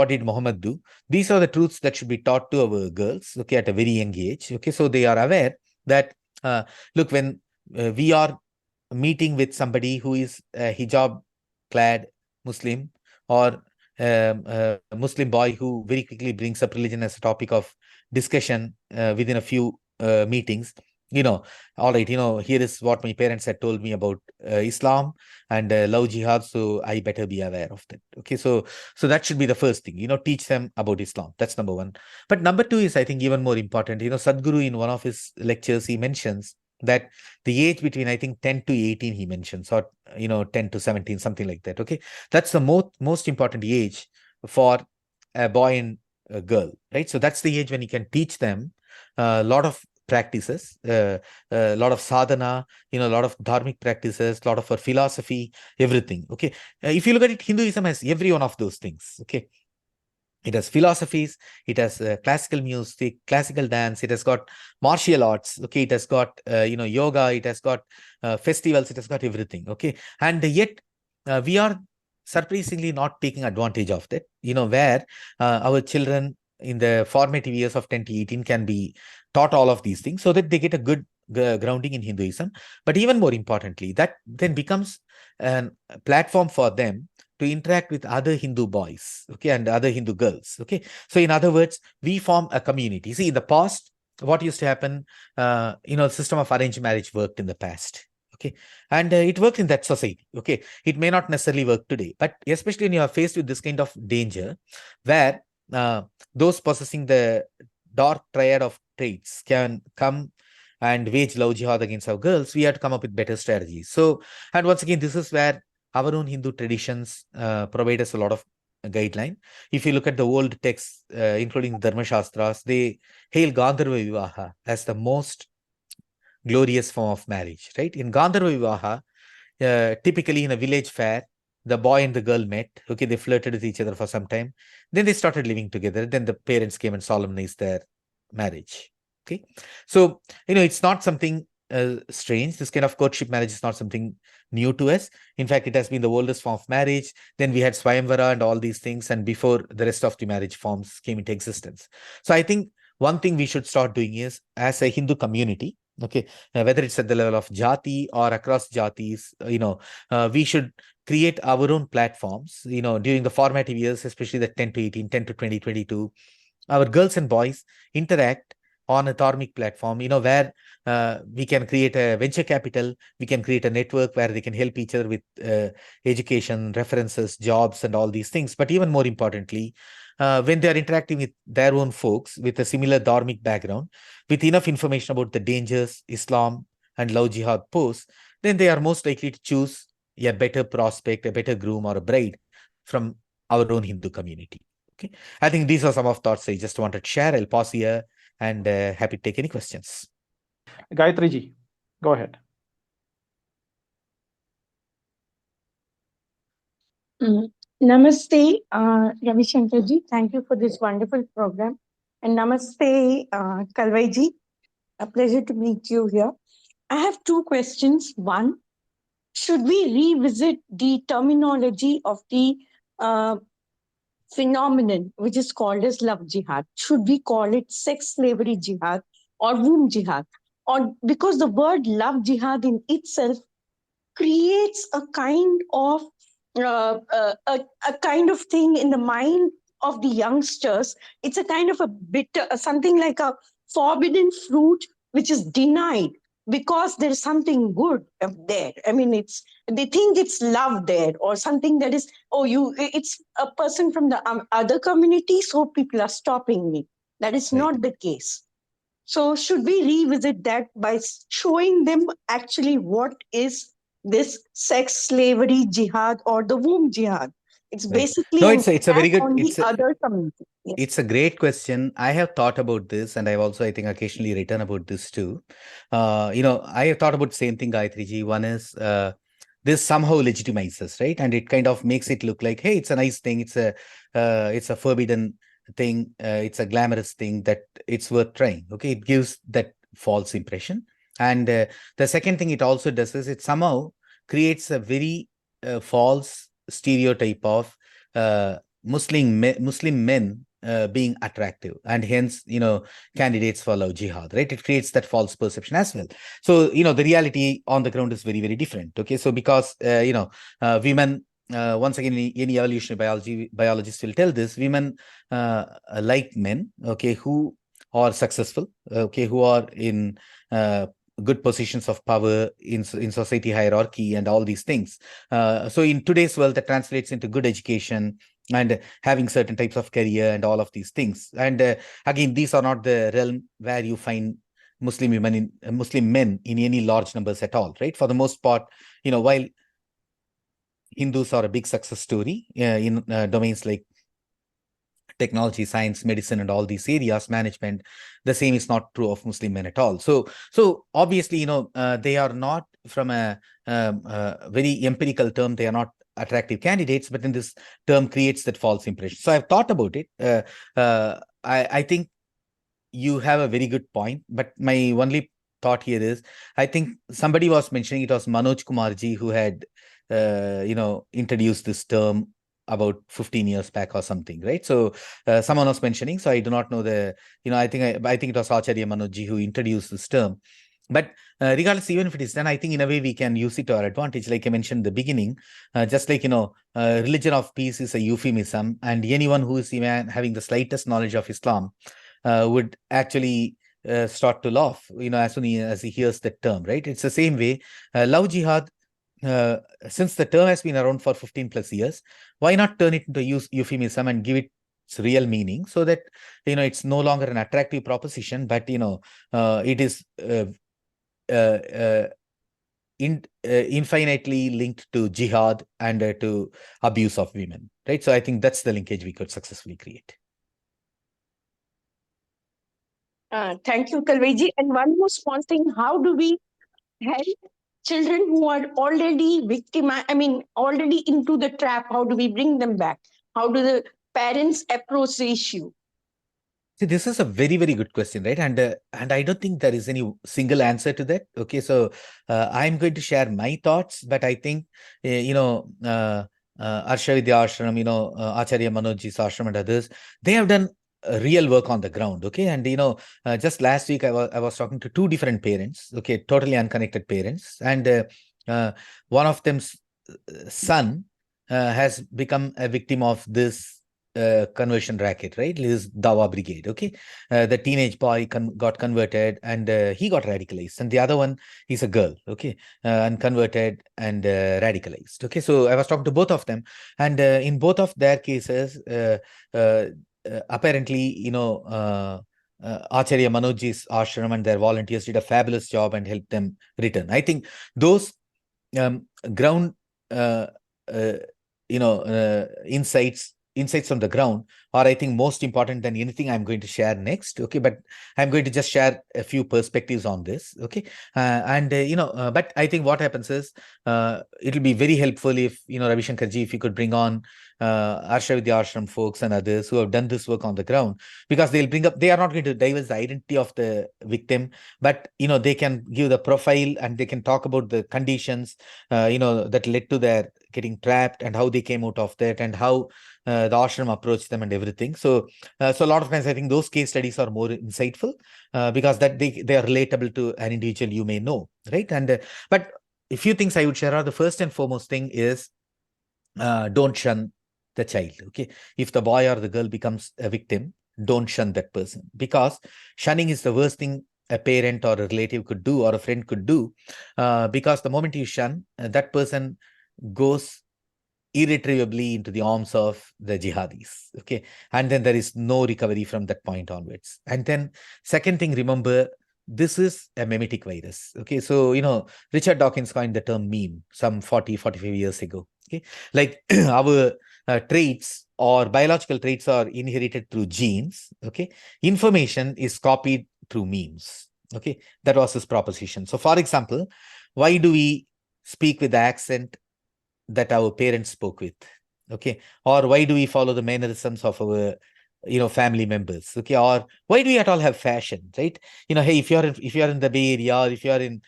did Muhammad do? These are the truths that should be taught to our girls, okay, at a very young age, okay, so they are aware that look, when we are meeting with somebody who is a hijab clad Muslim, or a Muslim boy who very quickly brings up religion as a topic of discussion within a few meetings, all right, here is what my parents had told me about Islam and love jihad, so I better be aware of that. Okay, so that should be the first thing, teach them about Islam. That's number one. But number two is, I think, even more important. Sadhguru, in one of his lectures, he mentions that the age between, I think, 10 to 18, he mentions, or 10 to 17, something like that. Okay, that's the most important age for a boy and a girl, right? So that's the age when you can teach them a lot of practices, a lot of sadhana, a lot of dharmic practices, a lot of philosophy, everything. Okay, if you look at it, Hinduism has every one of those things. Okay, it has philosophies, it has classical music, classical dance, it has got martial arts, okay, it has got yoga, it has got festivals, it has got everything. Okay, and yet we are surprisingly not taking advantage of that, where our children in the formative years of 10 to 18 can be taught all of these things so that they get a good grounding in Hinduism. But even more importantly, that then becomes a platform for them to interact with other Hindu boys, okay, and other Hindu girls, okay. So in other words, we form a community. See, in the past, what used to happen, the system of arranged marriage worked in the past, okay, and it worked in that society, okay. It may not necessarily work today, but especially when you are faced with this kind of danger, where those possessing the dark triad of traits can come and wage love jihad against our girls, we have to come up with better strategies. So, and once again, this is where our own Hindu traditions provide us a lot of guideline. If you look at the old texts, including Dharma Shastras, they hail Gandharva Vivaha as the most glorious form of marriage, right? In Gandharva Vivaha, typically in a village fair, the boy and the girl met, okay, they flirted with each other for some time, then they started living together, then the parents came and solemnized their marriage, okay? So, it's not something strange. This kind of courtship marriage is not something new to us. In fact, it has been the oldest form of marriage. Then we had Swayamvara and all these things, and before the rest of the marriage forms came into existence. So I think one thing we should start doing is, as a Hindu community, okay, whether it's at the level of Jati or across Jatis, we should create our own platforms, during the formative years, especially the 10 to 18, 10 to 20, 22, our girls and boys interact on a dharmic platform, where we can create a venture capital, we can create a network where they can help each other with education, references, jobs, and all these things. But even more importantly, when they are interacting with their own folks with a similar dharmic background, with enough information about the dangers Islam and love jihad pose, then they are most likely to choose a better prospect, a better groom or a bride from our own Hindu community. Okay, I think these are some of thoughts I just wanted to share. I'll pause here and happy to take any questions. Gayatri ji, go ahead. Namaste, Ravishankar ji. Thank you for this wonderful program. And namaste, Kalavai ji. A pleasure to meet you here. I have two questions. One, should we revisit the terminology of the phenomenon which is called as love jihad? Should we call it sex slavery jihad or womb jihad? Or because the word love jihad in itself creates a kind of a kind of thing in the mind of the youngsters. It's a kind of a bitter, something like a forbidden fruit which is denied because there is something good there. I mean, they think it's love there, or something that is, it's a person from the other community, so people are stopping me. That is Right. not the case. So should we revisit that by showing them actually what is this sex slavery jihad or the womb jihad? It's Right. basically No, an it's a very attack good, on the other community. Yes. it's a great question. I have thought about this, and I've also, I think, occasionally written about this too. I have thought about the same thing, Gayatri ji. One is this somehow legitimizes, right? And it kind of makes it look like, hey, it's a nice thing. It's a forbidden thing. It's a glamorous thing that it's worth trying. Okay, it gives that false impression. And the second thing it also does is it somehow creates a very false stereotype of Muslim men being attractive, and hence, candidates for love jihad, right? It creates that false perception as well. So, the reality on the ground is very, very different. Okay, so because women, once again, any evolutionary biologists will tell this, women like men, okay, who are successful, okay, who are in good positions of power in society hierarchy and all these things. So in today's world, that translates into good education and having certain types of career and all of these things. And again, these are not the realm where you find Muslim men in any large numbers at all, right? For the most part, while Hindus are a big success story in domains like technology, science, medicine, and all these areas, management, the same is not true of Muslim men at all. So obviously, they are not, from a very empirical term, they are not attractive candidates, but in this term creates that false impression. So I've thought about it. I think you have a very good point, but my only thought here is, I think somebody was mentioning, it was Manoj Kumarji who had introduced this term about 15 years back or something, right? So someone was mentioning, so I do not know I think it was Acharya Manojji who introduced this term. But regardless, even if it is done, I think in a way we can use it to our advantage. Like I mentioned in the beginning, just like, religion of peace is a euphemism, and anyone who is even having the slightest knowledge of Islam would actually start to laugh, as soon as he hears that term, right? It's the same way. Love jihad, since the term has been around for 15 plus years, why not turn it into euphemism and give it its real meaning, so that it's no longer an attractive proposition, but it is infinitely linked to jihad and to abuse of women, right? So I think that's the linkage we could successfully create. Thank you, Kalvaiji. And one more small thing: how do we help children who are already already into the trap? How do we bring them back? How do the parents approach the issue? See, this is a very, very good question, right? And I don't think there is any single answer to that. Okay, so I'm going to share my thoughts, but I think Arsha Vidya Ashram, Acharya Manojji's ashram and others, they have done real work on the ground. Okay, and just last week I was talking to two different parents. Okay, totally unconnected parents, and one of them's son has become a victim of this conversion racket, right? This Dawa Brigade. Okay, the teenage boy got converted and he got radicalized, and the other one is a girl. Okay, and converted and radicalized. Okay, so I was talking to both of them, and in both of their cases, apparently, Acharya Manojji's ashram and their volunteers did a fabulous job and helped them return. I think those ground, insights on the ground are, I think, most important than anything I'm going to share next. Okay, but I'm going to just share a few perspectives on this. Okay, but I think what happens is it'll be very helpful if Ravishankar ji, if you could bring on Arsha Vidya Ashram folks and others who have done this work on the ground, because they'll bring up, they are not going to divulge the identity of the victim, but they can give the profile and they can talk about the conditions that led to their getting trapped and how they came out of that and how the ashram approached them and everything. So a lot of times I think those case studies are more insightful because that they are relatable to an individual you may know, right? And but a few things I would share are the first and foremost thing is don't shun the child. Okay, if the boy or the girl becomes a victim, don't shun that person, because shunning is the worst thing a parent or a relative could do or a friend could do, because the moment you shun, that person goes irretrievably into the arms of the jihadis. Okay, and then there is no recovery from that point onwards. And then second thing, remember, this is a mimetic virus. Okay, so Richard Dawkins coined the term meme some 45 years ago. Okay, like our traits or biological traits are inherited through genes. Okay, information is copied through memes. Okay, that was his proposition. So for example, why do we speak with the accent that our parents spoke with? Okay, or why do we follow the mannerisms of our family members? Okay, or why do we at all have fashion, right? Hey, if you're in the Bay Area, or if you're in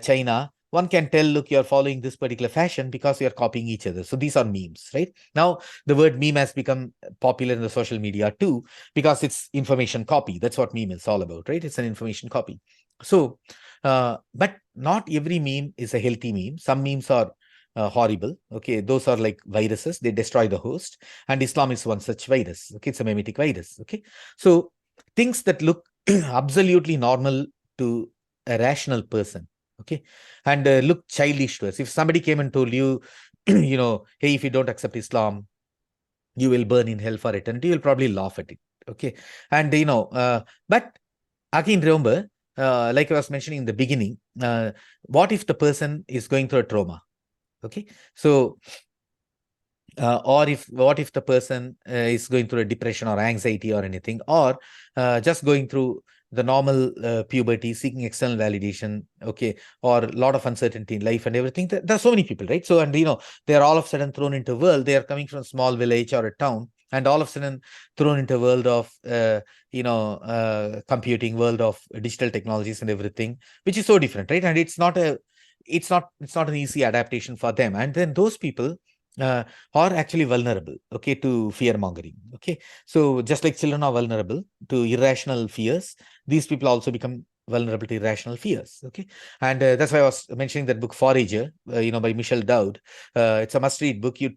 China, one can tell, look, you're following this particular fashion because you're copying each other. So these are memes, right? Now the word meme has become popular in the social media too, because it's information copy. That's what meme is all about, right? It's an information copy. So but not every meme is a healthy meme. Some memes are horrible. Okay, those are like viruses. They destroy the host, and Islam is one such virus. Okay, it's a mimetic virus. Okay, so things that look absolutely normal to a rational person, okay, and look childish to us. If somebody came and told you, hey, if you don't accept Islam, you will burn in hell for eternity, you'll probably laugh at it. Okay, and but again, remember, like I was mentioning in the beginning, what if the person is going through a trauma? Okay, so or what if the person is going through a depression or anxiety or anything, or just going through the normal puberty, seeking external validation, okay, or a lot of uncertainty in life and everything. There are so many people, right? So, and they are all of a sudden thrown into a world. They are coming from a small village or a town, and all of a sudden thrown into a world of computing, world of digital technologies and everything, which is so different, right? And it's not an easy adaptation for them. And then those people are actually vulnerable, okay, to fear mongering. Okay, so just like children are vulnerable to irrational fears, these people also become vulnerable to irrational fears. Okay, and that's why I was mentioning that book Forager, by Michelle Dowd. It's a must-read book. You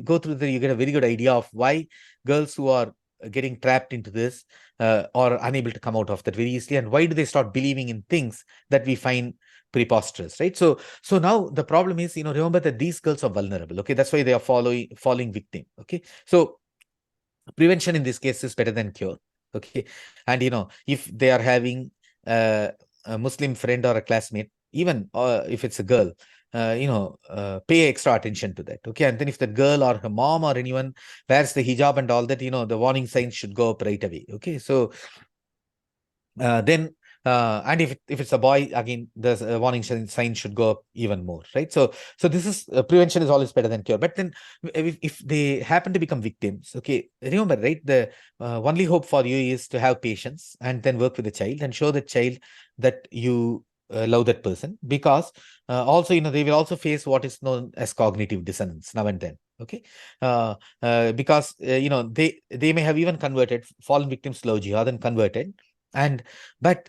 go through you get a very good idea of why girls who are getting trapped into this are unable to come out of that very easily, and why do they start believing in things that we find preposterous, right? So now the problem is, remember that these girls are vulnerable. Okay, that's why they are falling victim. Okay, so prevention in this case is better than cure. Okay, and if they are having a Muslim friend or a classmate, even if it's a girl, pay extra attention to that. Okay, and then if the girl or her mom or anyone wears the hijab and all that, the warning signs should go up right away. Okay, so then and if it's a boy, again, the warning sign should go up even more, right? So this is prevention is always better than cure. But then if they happen to become victims, okay, remember, right, the only hope for you is to have patience and then work with the child and show the child that you love that person, because also they will also face what is known as cognitive dissonance now and then. Okay, because they may have even converted, fallen victims to love jihad and converted, but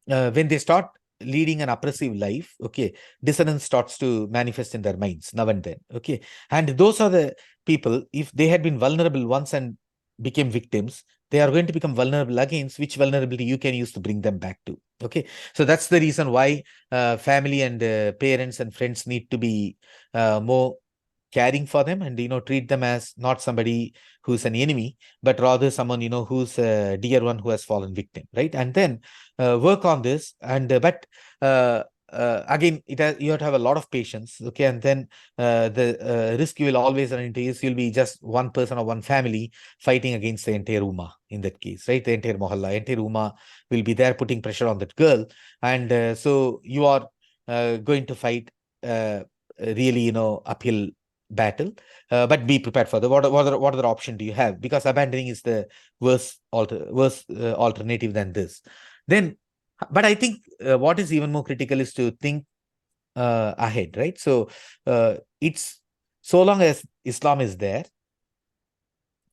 when they start leading an oppressive life, okay, dissonance starts to manifest in their minds now and then. Okay, and those are the people, if they had been vulnerable once and became victims, they are going to become vulnerable again, which vulnerability you can use to bring them back to. Okay, so that's the reason why family and parents and friends need to be more caring for them, and treat them as not somebody who's an enemy, but rather someone who's a dear one who has fallen victim, right? And then work on this, and but again, you have to have a lot of patience. Okay, and then the risk you will always run into is you'll be just one person or one family fighting against the entire ummah in that case, right? The entire mohalla, entire ummah will be there putting pressure on that girl, and so you are going to fight really uphill battle, but be prepared for the what other option do you have, because abandoning is the worst alternative than this. Then, but I think what is even more critical is to think ahead, right? So it's so long as Islam is there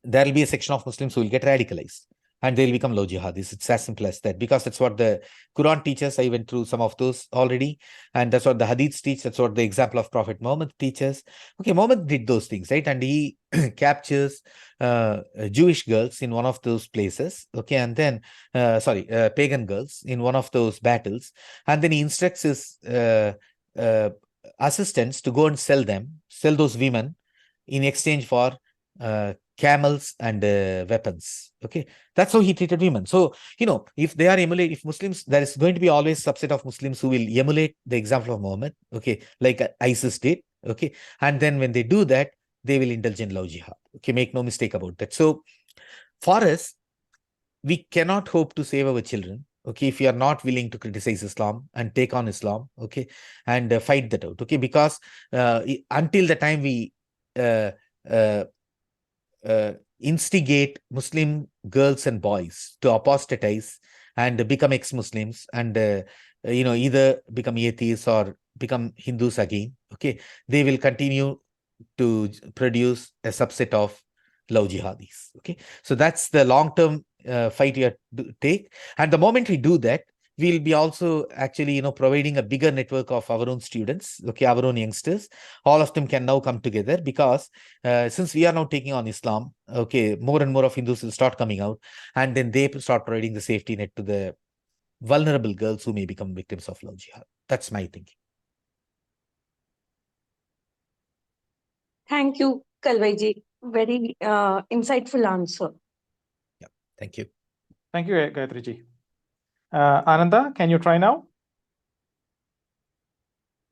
will be a section of Muslims who will get radicalized, and they'll become low jihadis. It's as simple as that, because that's what the Quran teaches. I went through some of those already, and that's what the hadiths teach. That's what the example of Prophet Muhammad teaches. Okay, Muhammad did those things, right? And he captures Jewish girls in one of those places, okay, and then pagan girls in one of those battles, and then he instructs his assistants to go and sell those women in exchange for camels and weapons. Okay, that's how he treated women. So, if they are if Muslims, there is going to be always a subset of Muslims who will emulate the example of Muhammad, okay, like ISIS did, okay, and then when they do that, they will indulge in love jihad. Okay, make no mistake about that. So, for us, we cannot hope to save our children, okay, if we are not willing to criticize Islam and take on Islam, okay, and fight that out, okay, because until the time we instigate Muslim girls and boys to apostatize and become ex-Muslims and either become atheists or become Hindus again, okay, they will continue to produce a subset of love jihadis. Okay, so that's the long-term fight we have to take, and the moment we do that, we'll be also actually providing a bigger network of our own students, okay, our own youngsters. All of them can now come together, because since we are now taking on Islam, okay, more and more of Hindus will start coming out, and then they start providing the safety net to the vulnerable girls who may become victims of love jihad. That's my thinking. Thank you, Kalavai. Very insightful answer. Yeah, thank you. Thank you, Gayatri. Ananda, can you try now?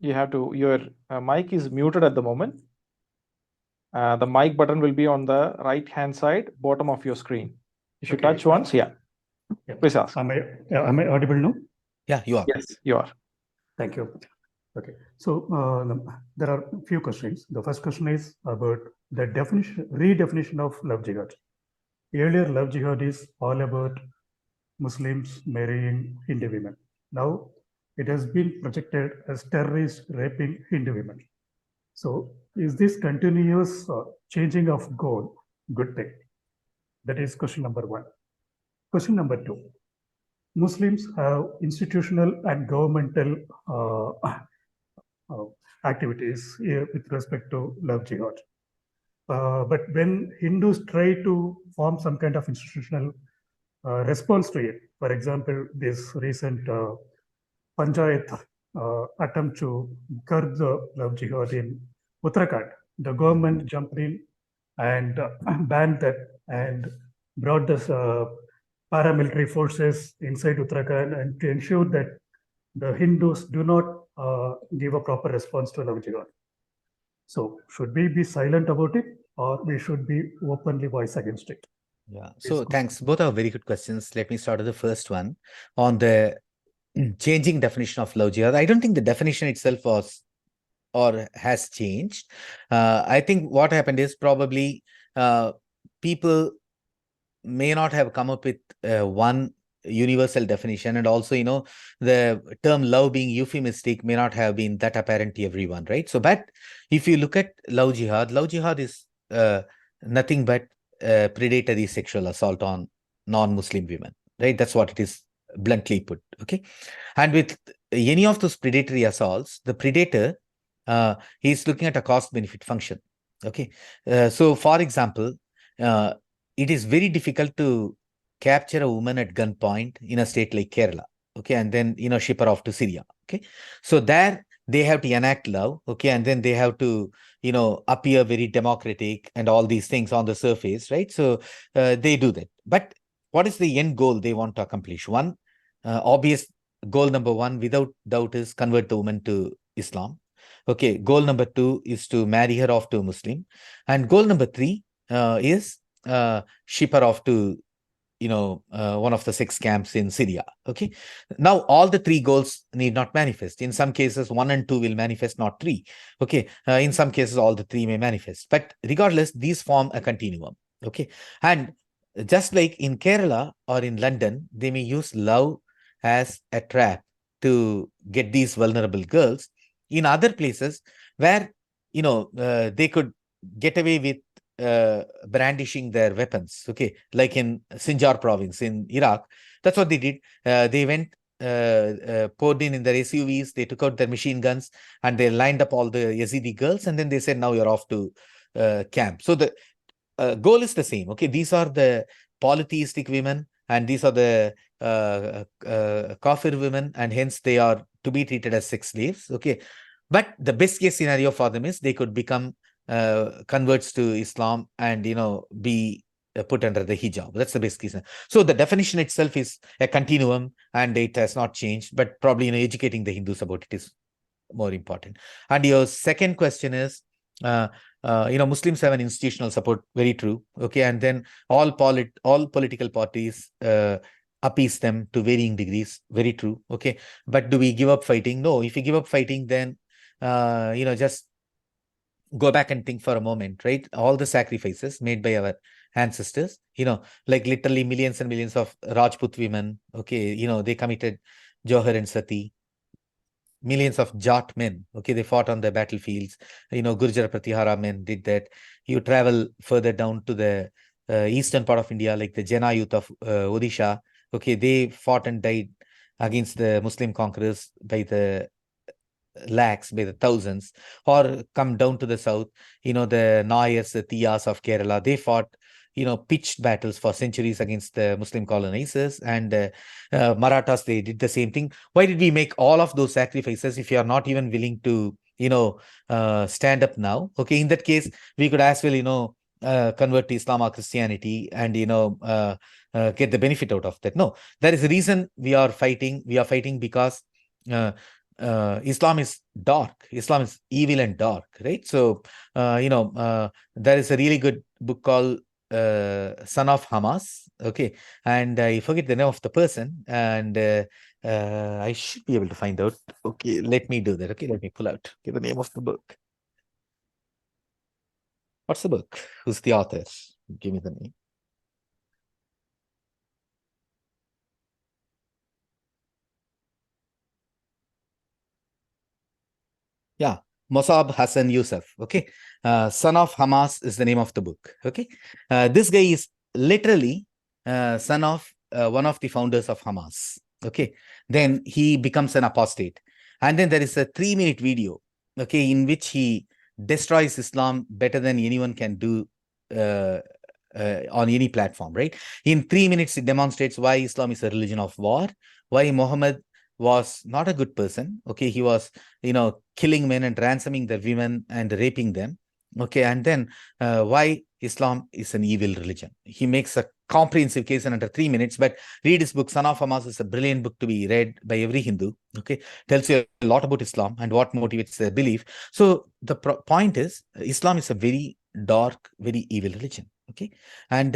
You have to, your mic is muted at the moment. The mic button will be on the right-hand side, bottom of your screen. You should touch once. Yeah. Please ask. Am I audible now? Yeah, you are. Yes, you are. Thank you. Okay. So there are a few questions. The first question is about the redefinition of love jihad. Earlier, love jihad is all about Muslims marrying Hindu women. Now, it has been projected as terrorists raping Hindu women. So, is this continuous changing of goal good thing? That is question number one. Question number two. Muslims have institutional and governmental activities with respect to love jihad. But when Hindus try to form some kind of institutional response to it, for example, this recent Panchayat attempt to curb the love jihad in Uttarakhand, the government jumped in and banned that and brought this paramilitary forces inside Uttarakhand and to ensure that the Hindus do not give a proper response to love jihad. So should we be silent about it, or we should be openly voice against it? Yeah. So thanks. Both are very good questions. Let me start with the first one on the changing definition of love jihad. I don't think the definition itself was or has changed. I think what happened is probably people may not have come up with one universal definition, and also the term love being euphemistic may not have been that apparent to everyone, right? So but if you look at love jihad is nothing but predatory sexual assault on non-Muslim women, right? That's what it is, bluntly put. Okay, and with any of those predatory assaults, the predator he's looking at a cost benefit function. Okay, so for example, it is very difficult to capture a woman at gunpoint in a state like Kerala, okay, and then ship her off to Syria. Okay, so there they have to enact love, okay, and then they have to appear very democratic and all these things on the surface, right? So they do that. But what is the end goal they want to accomplish? One obvious goal, number one, without doubt, is convert the woman to Islam. Okay, goal number two is to marry her off to a Muslim, and goal number three is ship her off to one of the 6 camps in Syria. Okay, now all the 3 goals need not manifest. In some cases 1 and 2 will manifest, not 3. Okay, in some cases all the 3 may manifest, but regardless, these form a continuum. Okay, and just like in Kerala or in London, they may use love as a trap to get these vulnerable girls. In other places where they could get away with brandishing their weapons. Okay, like in Sinjar province in Iraq, that's what they did. They went poured in their SUVs. They took out their machine guns and they lined up all the Yazidi girls, and then they said, "Now you're off to camp." So the goal is the same. Okay, these are the polytheistic women, and these are the kafir women, and hence they are to be treated as sex slaves. Okay, but the best case scenario for them is they could become converts to Islam and be put under the hijab. That's the best case. So the definition itself is a continuum, and it has not changed. But probably educating the Hindus about it is more important. And your second question is, Muslims have an institutional support. Very true. Okay, and then all political parties appease them to varying degrees. Very true. Okay, but do we give up fighting? No. If we give up fighting, then just go back and think for a moment, right? All the sacrifices made by our ancestors, like literally millions and millions of Rajput women. Okay, they committed Johar and Sati. Millions of Jat men, okay, they fought on the battlefields. Gurjar Pratihara men did that. You travel further down to the eastern part of India, like the Jaina youth of Odisha. Okay, they fought and died against the Muslim conquerors by the lakhs, by the thousands. Or come down to the south, the Nayars, the Tiyas of Kerala, they fought pitched battles for centuries against the Muslim colonizers, and Marathas, they did the same thing. Why did we make all of those sacrifices if you are not even willing to stand up now? Okay, in that case, we could as well convert to Islam or Christianity and get the benefit out of that. No, there is a reason we are fighting. We are fighting because Islam is dark. Islam is evil and dark, right? So there is a really good book called Son of Hamas. Okay, and I forget the name of the person, and I should be able to find out. Okay, let me do that. Okay, let me pull out the name of the book. What's the book? Who's the author? Give me the name. Yeah, Mossab Hassan Youssef. Okay, Son of Hamas is the name of the book. Okay, this guy is literally son of one of the founders of Hamas. Okay, then he becomes an apostate, and then there is a 3-minute video. Okay, in which he destroys Islam better than anyone can do on any platform. Right? In 3 minutes, it demonstrates why Islam is a religion of war, why Muhammad was not a good person. Okay, he was killing men and ransoming their women and raping them. Okay, and then why Islam is an evil religion. He makes a comprehensive case in under 3 minutes. But read his book. Son of Hamas is a brilliant book to be read by every Hindu. Okay, tells you a lot about Islam and what motivates their belief. So the point is, Islam is a very dark, very evil religion. Okay, and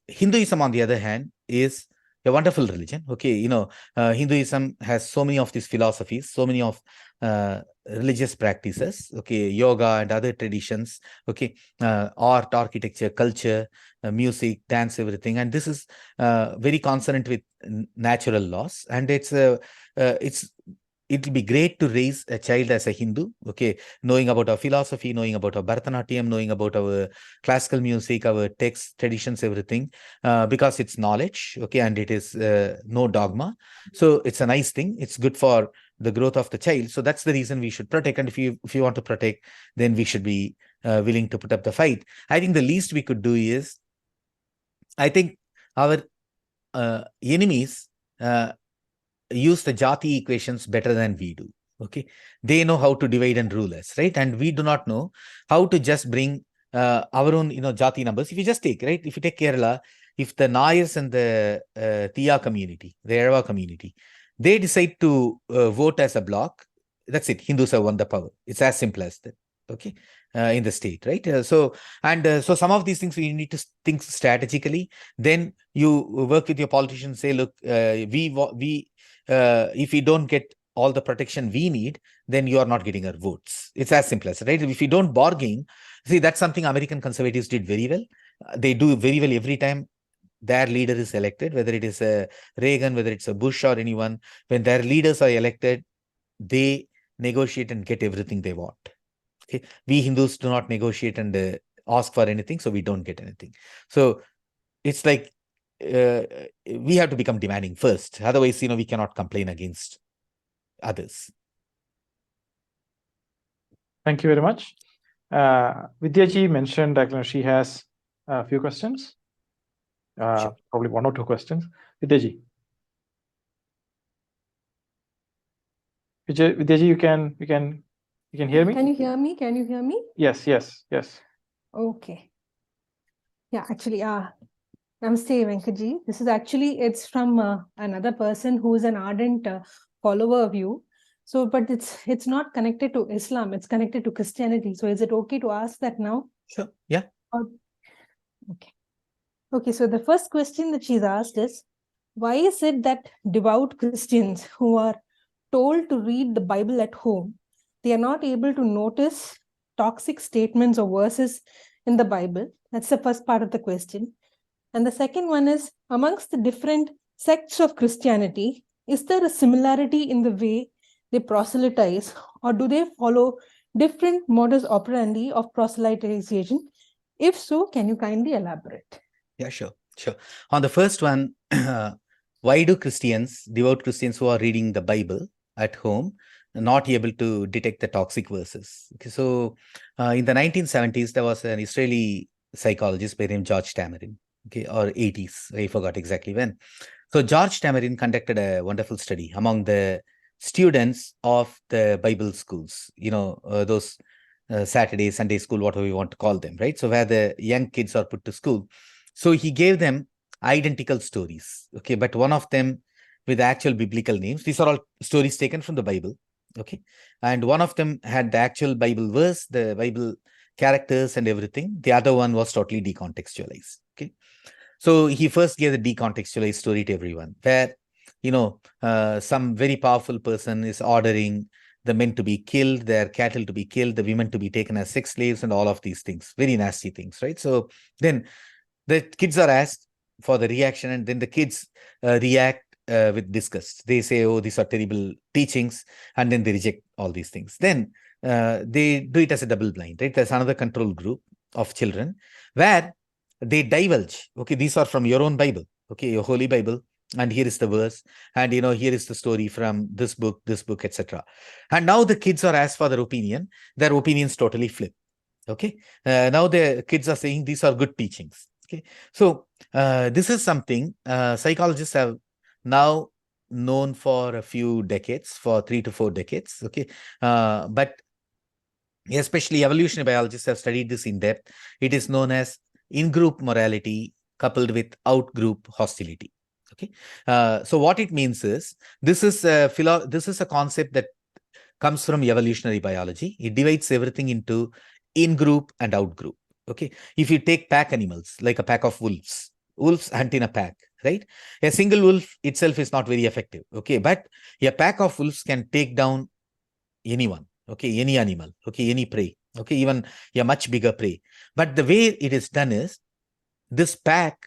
Hinduism, on the other hand, is a wonderful religion. Okay, Hinduism has so many of these philosophies, so many of religious practices. Okay, yoga and other traditions. Okay, art, architecture, culture, music, dance, everything, and this is very consonant with natural laws. And it will be great to raise a child as a Hindu, okay, knowing about our philosophy, knowing about our Bharatanatyam, knowing about our classical music, our texts, traditions, everything, because it's knowledge, okay, and it is no dogma. So it's a nice thing. It's good for the growth of the child. So that's the reason we should protect. And if you want to protect, then we should be willing to put up the fight. I think the least we could do is, I think our enemies use the Jati equations better than we do. Okay, they know how to divide and rule us, right? And we do not know how to just bring our own Jati numbers. If you just take, right, if you take Kerala, if the Nayars and the Tiya community, the Erva community, they decide to vote as a bloc, that's it. Hindus have won the power. It's as simple as that. Okay, in the state, right? So some of these things we need to think strategically. Then you work with your politicians, say, look, if we don't get all the protection we need, then you are not getting our votes. It's as simple as that, right? If you don't bargain, see, that's something American conservatives did very well. They do very well every time their leader is elected, whether it is a Reagan, whether it's a Bush or anyone. When their leaders are elected, they negotiate and get everything they want. Okay, we Hindus do not negotiate and ask for anything, so we don't get anything. So it's like we have to become demanding first. Otherwise, we cannot complain against others. Thank you very much. Vidya ji mentioned that she has a few questions, Sure. probably 1 or 2 questions. Vidya ji. Vidya ji, you can hear me? Can you hear me? Can you hear me? Yes. Okay. Yeah, actually, Namaste, Venkat. This is actually, it's from another person who is an ardent follower of you. So, but it's not connected to Islam, it's connected to Christianity. So is it okay to ask that now? Sure. Yeah. Okay. Okay, so the first question that she's asked is, why is it that devout Christians who are told to read the Bible at home, they are not able to notice toxic statements or verses in the Bible? That's the first part of the question. And the second one is, amongst the different sects of Christianity, is there a similarity in the way they proselytize, or do they follow different modus operandi of proselytization? If so, can you kindly elaborate? Yeah, sure. On the first one, why do devout Christians who are reading the Bible at home, not able to detect the toxic verses? Okay, so in the 1970s, there was an Israeli psychologist by the name George Tamarin, okay, or 80s, I forgot exactly when. So George Tamarin conducted a wonderful study among the students of the Bible schools, those Saturday, Sunday school, whatever we want to call them, right? So where the young kids are put to school. So he gave them identical stories, okay, but one of them with actual biblical names. These are all stories taken from the Bible, okay, and one of them had the actual Bible verse, the Bible characters and everything. The other one was totally decontextualized, okay. So he first gave the decontextualized story to everyone, where some very powerful person is ordering the men to be killed, their cattle to be killed, the women to be taken as sex slaves, and all of these things, very nasty things, right? So then the kids are asked for the reaction, and then the kids react with disgust. They say, oh, these are terrible teachings, and then they reject all these things. Then they do it as a double blind, right? There's another control group of children where they divulge, okay, these are from your own Bible, okay, your holy Bible, and here is the verse, and here is the story from this book, etc. And now the kids are asked for their opinions totally flip, okay. Now the kids are saying these are good teachings, okay. So this is something psychologists have now known for a few decades, for 3 to 4 decades, okay. But especially evolutionary biologists have studied this in depth. It is known as in-group morality coupled with out-group hostility. Okay, so what it means is this is a concept that comes from evolutionary biology. It divides everything into in-group and out-group. Okay, if you take pack animals like a pack of wolves hunt in a pack, right? A single wolf itself is not very effective. Okay, but a pack of wolves can take down anyone. Okay, any animal. Okay, any prey. Okay, even a much bigger prey. But the way it is done is this pack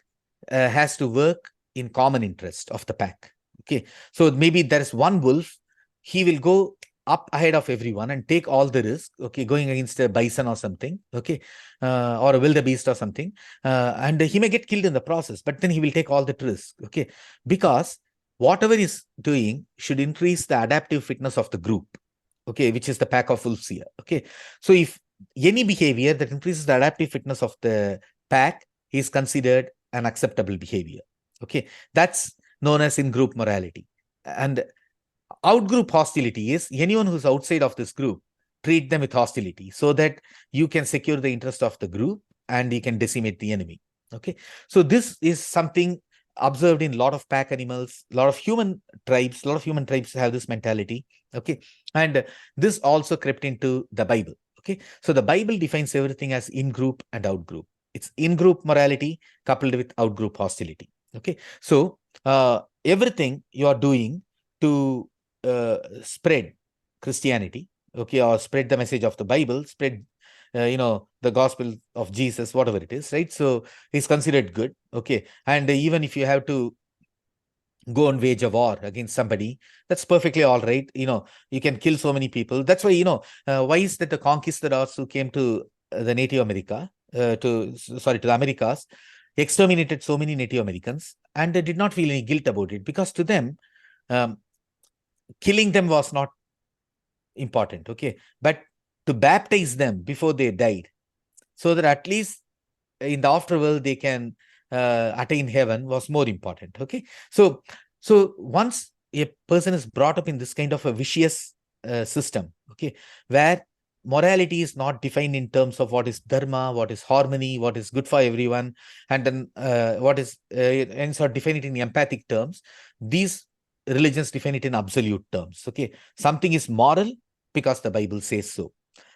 has to work in common interest of the pack. Okay, so maybe there is one wolf, he will go up ahead of everyone and take all the risk, okay, going against a bison or something, okay, or a wildebeest or something, and he may get killed in the process, but then he will take all the risk, okay, because whatever he's doing should increase the adaptive fitness of the group, okay, which is the pack of wolves here, okay. So if any behavior that increases the adaptive fitness of the pack is considered an acceptable behavior, okay, that's known as in-group morality. And out-group hostility is anyone who's outside of this group, treat them with hostility so that you can secure the interest of the group and you can decimate the enemy, okay. So this is something observed in a lot of pack animals, a lot of human tribes have this mentality, okay. And this also crept into the Bible, okay. So the Bible defines everything as in-group and out-group. It's in-group morality coupled with out-group hostility, okay. So everything you are doing to spread Christianity, okay, or spread the message of the Bible, spread the gospel of Jesus, whatever it is, right? So it's considered good, okay. And even if you have to go and wage a war against somebody, that's perfectly all right. You can kill so many people. That's why, why is that the conquistadors who came to the Native America, to the Americas, exterminated so many Native Americans, and they did not feel any guilt about it, because to them, killing them was not important, okay? But to baptize them before they died, so that at least in the afterworld they can attain heaven, was more important, okay? So once a person is brought up in this kind of a vicious system, okay, where morality is not defined in terms of what is dharma, what is harmony, what is good for everyone, and then what is and sort of define it in empathic terms. These religions define it in absolute terms, okay? Something is moral because the Bible says so.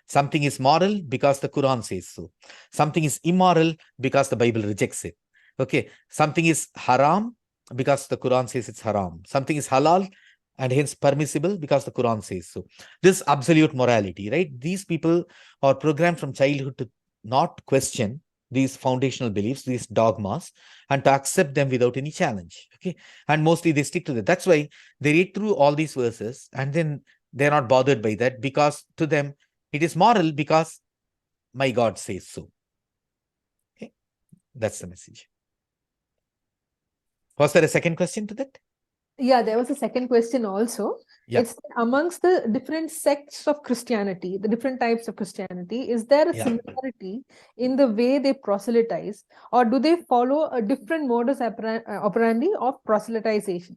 Something is moral because the Quran says so. Something is immoral because the Bible rejects it. Okay. Something is haram because the Quran says it's haram. Something is halal and hence permissible because the Quran says so. This absolute morality, right? These people are programmed from childhood to not question these foundational beliefs, these dogmas, and to accept them without any challenge. Okay. And mostly they stick to that. That's why they read through all these verses and then they're not bothered by that, because to them, it is moral because my God says so. Okay, that's the message. Was there a second question to that? Yeah, there was a second question also. Yeah. It's amongst the different sects of Christianity, the different types of Christianity, is there a similarity in the way they proselytize, or do they follow a different modus operandi of proselytization?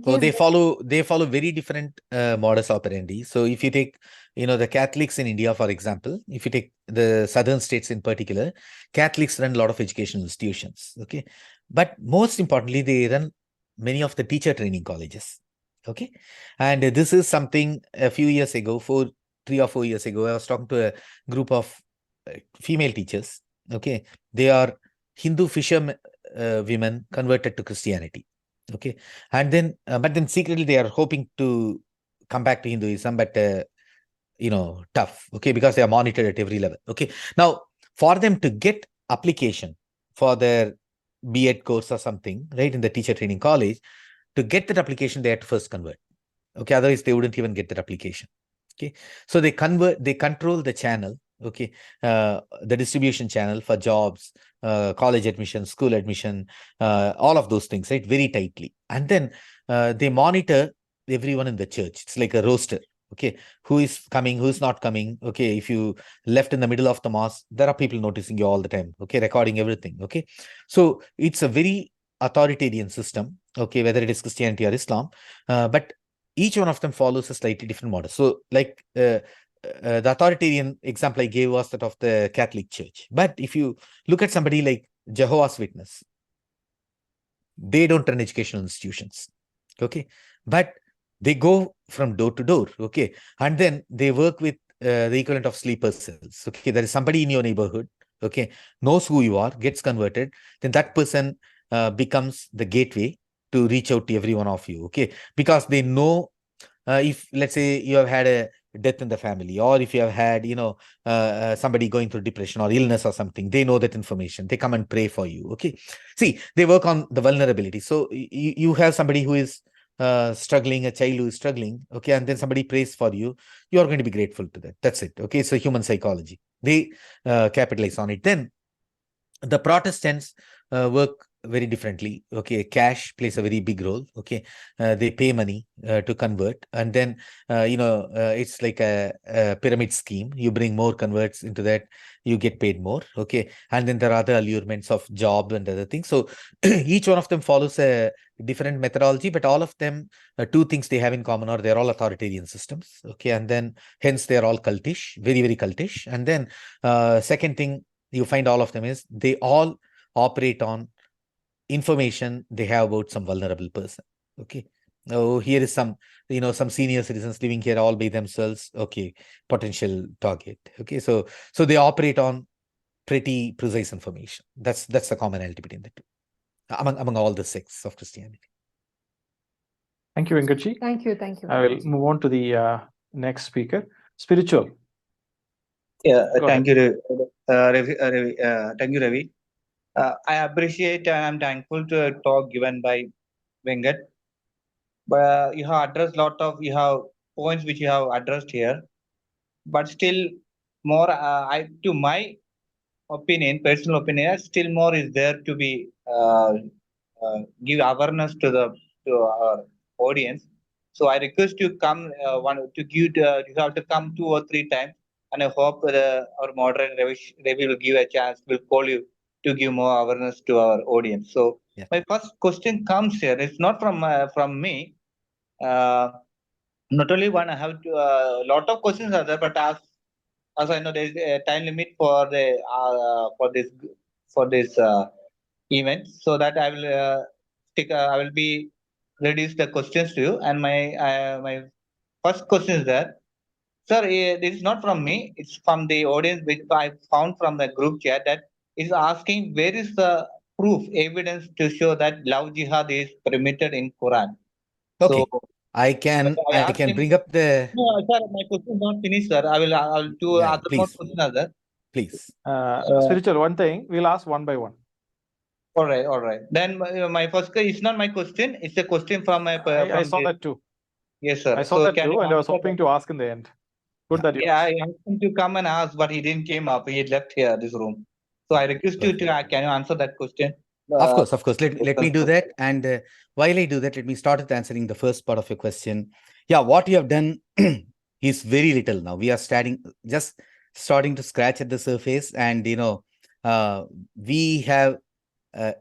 So they follow very different modus operandi. So if you take, the Catholics in India, for example, if you take the southern states in particular, Catholics run a lot of educational institutions. Okay. But most importantly, they run many of the teacher training colleges. Okay. And this is something a few years ago, 3 or 4 years ago, I was talking to a group of female teachers. Okay. They are Hindu fishermen, women converted to Christianity. Okay. And then, but then secretly they are hoping to come back to Hinduism, but, tough. Okay. Because they are monitored at every level. Okay. Now, for them to get application for their B.Ed course or something, right, in the teacher training college, to get that application, they had to first convert. Okay. Otherwise, they wouldn't even get that application. Okay. So they control the channel. Okay. The distribution channel for jobs, college admission, school admission, all of those things, right? Very tightly. And then they monitor everyone in the church. It's like a roster. Okay. Who is coming, who's not coming. Okay. If you left in the middle of the mass, there are people noticing you all the time. Okay. Recording everything. Okay. So it's a very authoritarian system. Okay. Whether it is Christianity or Islam. But each one of them follows a slightly different model. So like the authoritarian example I gave was that of the Catholic Church. But if you look at somebody like Jehovah's Witness, they don't run educational institutions. Okay. But they go from door to door. Okay. And then they work with the equivalent of sleeper cells. Okay. There is somebody in your neighborhood. Okay. Knows who you are, gets converted. Then that person becomes the gateway to reach out to every one of you. Okay. Because they know if, let's say, you have had a death in the family, or if you have had, somebody going through depression or illness or something, they know that information. They come and pray for you. Okay. See, they work on the vulnerability. So you have somebody who is struggling, a child who is struggling. Okay. And then somebody prays for you. You are going to be grateful to that. That's it. Okay. So human psychology, they capitalize on it. Then the Protestants work very differently. Okay. Cash plays a very big role. Okay. They pay money to convert. And then, it's like a pyramid scheme. You bring more converts into that, you get paid more. Okay. And then there are other allurements of job and other things. So each one of them follows a different methodology, but all of them, two things they have in common are they're all authoritarian systems. Okay. And then hence they're all cultish, very, very cultish. And then second thing you find all of them is they all operate on information they have about some vulnerable person. Okay. Oh, here is some, some senior citizens living here all by themselves. Okay. Potential target. Okay. So they operate on pretty precise information. That's the commonality between the two among all the sects of Christianity. Thank you, Venkatji. Thank you. I will move on to the next speaker, spiritual. Yeah, thank you, Ravi. Thank you, Ravi. I appreciate and I'm thankful to a talk given by Venkat. But you have addressed you have points which you have addressed here. But still more, to my opinion, personal opinion, still more is there to be give awareness to our audience. So I request you come you have to come 2 or 3 times, and I hope our moderator Ravi will give a chance. Will call you to give more awareness to our audience. So Yeah. my first question comes here. It's not from me. Uh, Not only one. I have a lot of questions are there, but as I know, there is a time limit for this event, so that I will I will be reduce the questions to you. And my first question is that, sir, this is not from me. It's from the audience, which I found from the group chat, that is asking where is the proof, evidence to show that love jihad is permitted in Quran. Okay. So I I asked can him. bring up the No, sir, my question is not finished, sir. I'll do yeah, other more please, questions are there. please. Spiritual, one thing, we'll ask one by one. All right, all right. Then my first it's not my question. It's a question from my. I saw that too. Yes, sir. I saw So that can too, you and I was answer hoping that? to ask in the end. Good that you Yeah, asked. I asked him to come and ask, but he didn't came up. He left here, this room. So I request you to, can you answer that question? Of course, of course. Let me do that. And while I do that, let me start with answering the first part of your question. Yeah, what you have done is very little now. We are just starting to scratch at the surface, and we have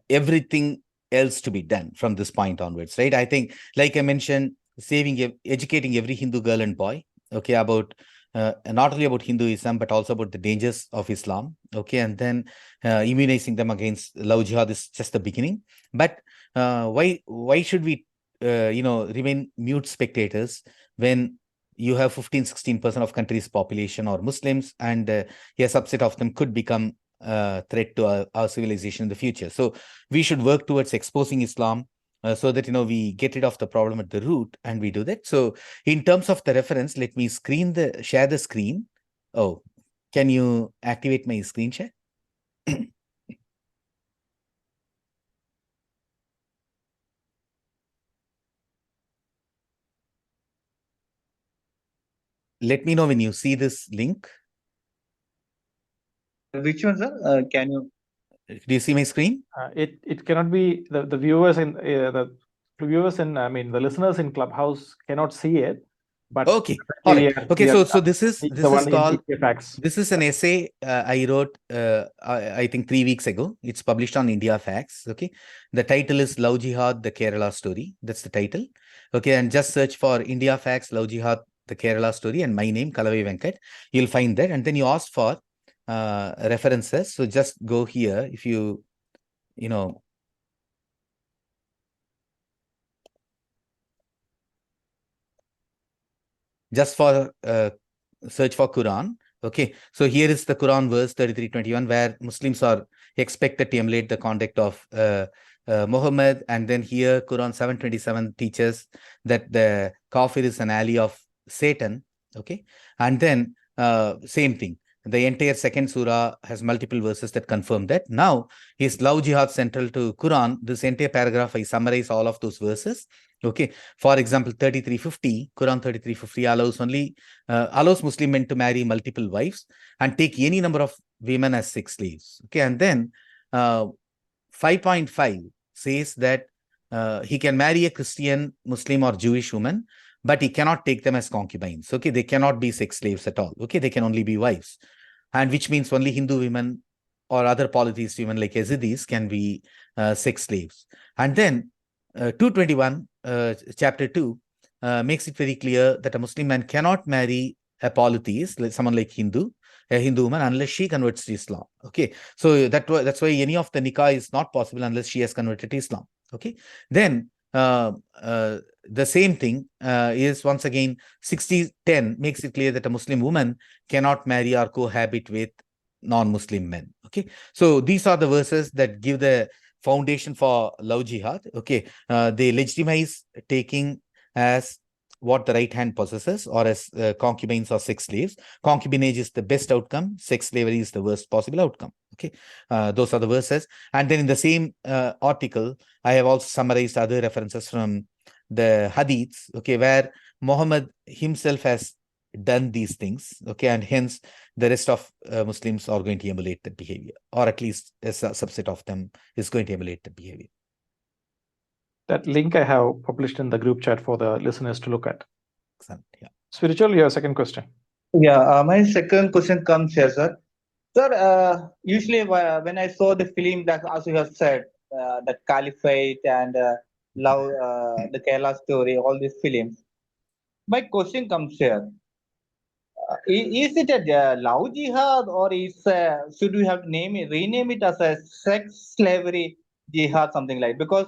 everything else to be done from this point onwards, right? I think, like I mentioned, educating every Hindu girl and boy, okay, about not only about Hinduism, but also about the dangers of Islam, okay, and then immunizing them against love jihad is just the beginning. But why should we, remain mute spectators when you have 15-16% of country's population or Muslims, and a subset of them could become threat to our civilization in the future. So we should work towards exposing Islam so that we get rid of the problem at the root, and we do that. So in terms of the reference, let me share the screen. Oh, can you activate my screen share? Let me know when you see this link. Which one, sir? Can you? Do you see my screen? It cannot be the viewers in the listeners in Clubhouse cannot see it. But okay, all right. Okay, so this is called Facts. This is an essay I wrote I think 3 weeks ago. It's published on India Facts. Okay, the title is Love Jihad, the Kerala Story. That's the title. Okay, and just search for India Facts, Love Jihad, the Kerala Story, and my name, Kalavai Venkat. You'll find that, and then you ask for references. So just go here. If you just for search for Quran. Okay, so here is the Quran verse 33:21, where Muslims are expected to emulate the conduct of Muhammad. And then here Quran 7:27 teaches that the kafir is an ally of Satan. Okay, and then same thing. The entire second surah has multiple verses that confirm that. Now, is love jihad central to Quran? This entire paragraph, I summarize all of those verses. Okay, for example, 33:50, Quran 33:50 allows Muslim men to marry multiple wives and take any number of women as sex slaves. Okay, and then 5.5 says that he can marry a Christian, Muslim, or Jewish woman, but he cannot take them as concubines. Okay, they cannot be sex slaves at all. Okay, they can only be wives, and which means only Hindu women or other polytheist women like Yazidis can be sex slaves. And then 221, chapter 2, makes it very clear that a Muslim man cannot marry a polytheist, like someone like a Hindu woman, unless she converts to Islam. Okay, so that's why any of the nikah is not possible unless she has converted to Islam. Okay, then the same thing is once again 60:10 makes it clear that a Muslim woman cannot marry or cohabit with non-Muslim men. Okay, so these are the verses that give the foundation for love jihad. Okay, they legitimize taking as what the right hand possesses, or as concubines or sex slaves. Concubinage is the best outcome. Sex slavery is the worst possible outcome. Okay, those are the verses. And then in the same article, I have also summarized other references from the hadiths, okay, where Muhammad himself has done these things, okay, and hence the rest of Muslims are going to emulate that behavior, or at least a subset of them is going to emulate that behavior. That link I have published in the group chat for the listeners to look at. Excellent. Yeah. Spiritual, your second question. Yeah, my second question comes here, sir. Sir, usually when I saw the film, that as you have said, that Caliphate and Love, the Kerala Story, all these films. My question comes here: is it a love jihad, or should we have rename it as a sex slavery jihad, something like? Because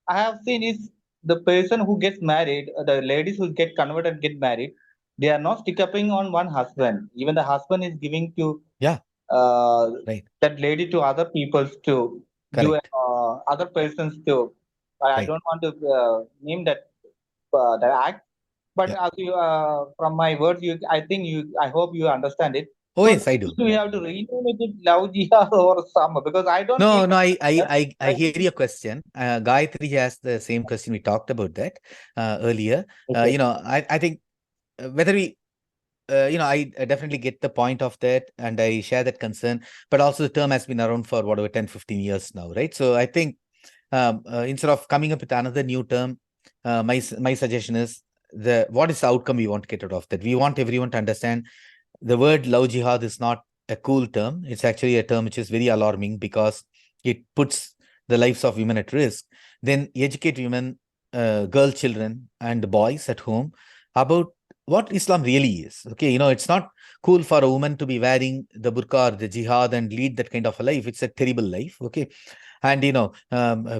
I have seen is the person who gets married, the ladies who get converted get married, they are not stick upping on one husband. Even the husband is giving to right, that lady to other people's to do correct, other persons to. I right, don't want to name that act, but yeah. as you from my words, I think I hope you understand it. Oh So yes, I do. we have to rename it love jihad or some, because I don't feel No, that. I hear your question. Gayatri has the same question. We talked about that earlier. Okay. I think whether we I definitely get the point of that, and I share that concern, but also the term has been around for whatever 10, 15 years now, right? So I think instead of coming up with another new term, my suggestion is what is the outcome we want to get out of that? We want everyone to understand the word love jihad is not a cool term. It's actually a term which is very alarming because it puts the lives of women at risk. Then educate women, girl children and boys at home about what Islam really is. Okay, it's not cool for a woman to be wearing the burqa or the jihad and lead that kind of a life. It's a terrible life. Okay. And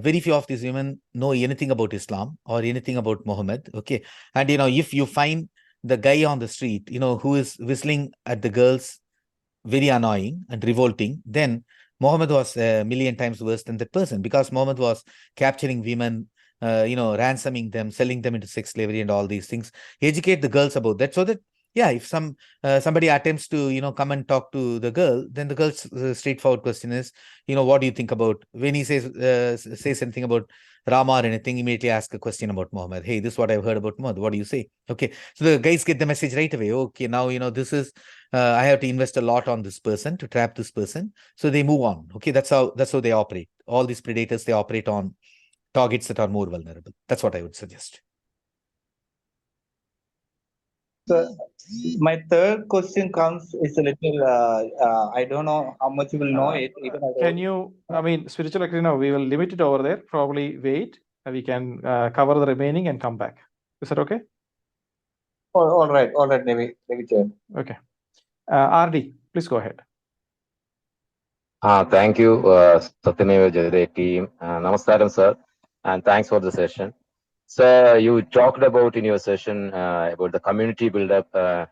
very few of these women know anything about Islam or anything about Muhammad. Okay. And if you find the guy on the street, who is whistling at the girls, very annoying and revolting, then Muhammad was a million times worse than that person, because Muhammad was capturing women, ransoming them, selling them into sex slavery and all these things. Educate the girls about that, so that if somebody attempts to come and talk to the girl, then the girl's straightforward question is, what do you think about, when he says anything about Rama or anything, immediately ask a question about Muhammad. Hey, this is what I've heard about Muhammad. What do you say? Okay, so the guys get the message right away. Okay, now this is I have to invest a lot on this person to trap this person. So they move on. Okay, that's how they operate. All these predators, they operate on targets that are more vulnerable. That's what I would suggest. So my third question comes is a little. I don't know how much you will know it. Even Can you? I mean, spiritual. We will limit it over there. Probably wait. We can cover the remaining and come back. Is that okay? All right, maybe. Okay. RD, please go ahead. Thank you, Satyameva Jayate team. Namaskaram, sir, and thanks for the session. So you talked about in your session about the community build-up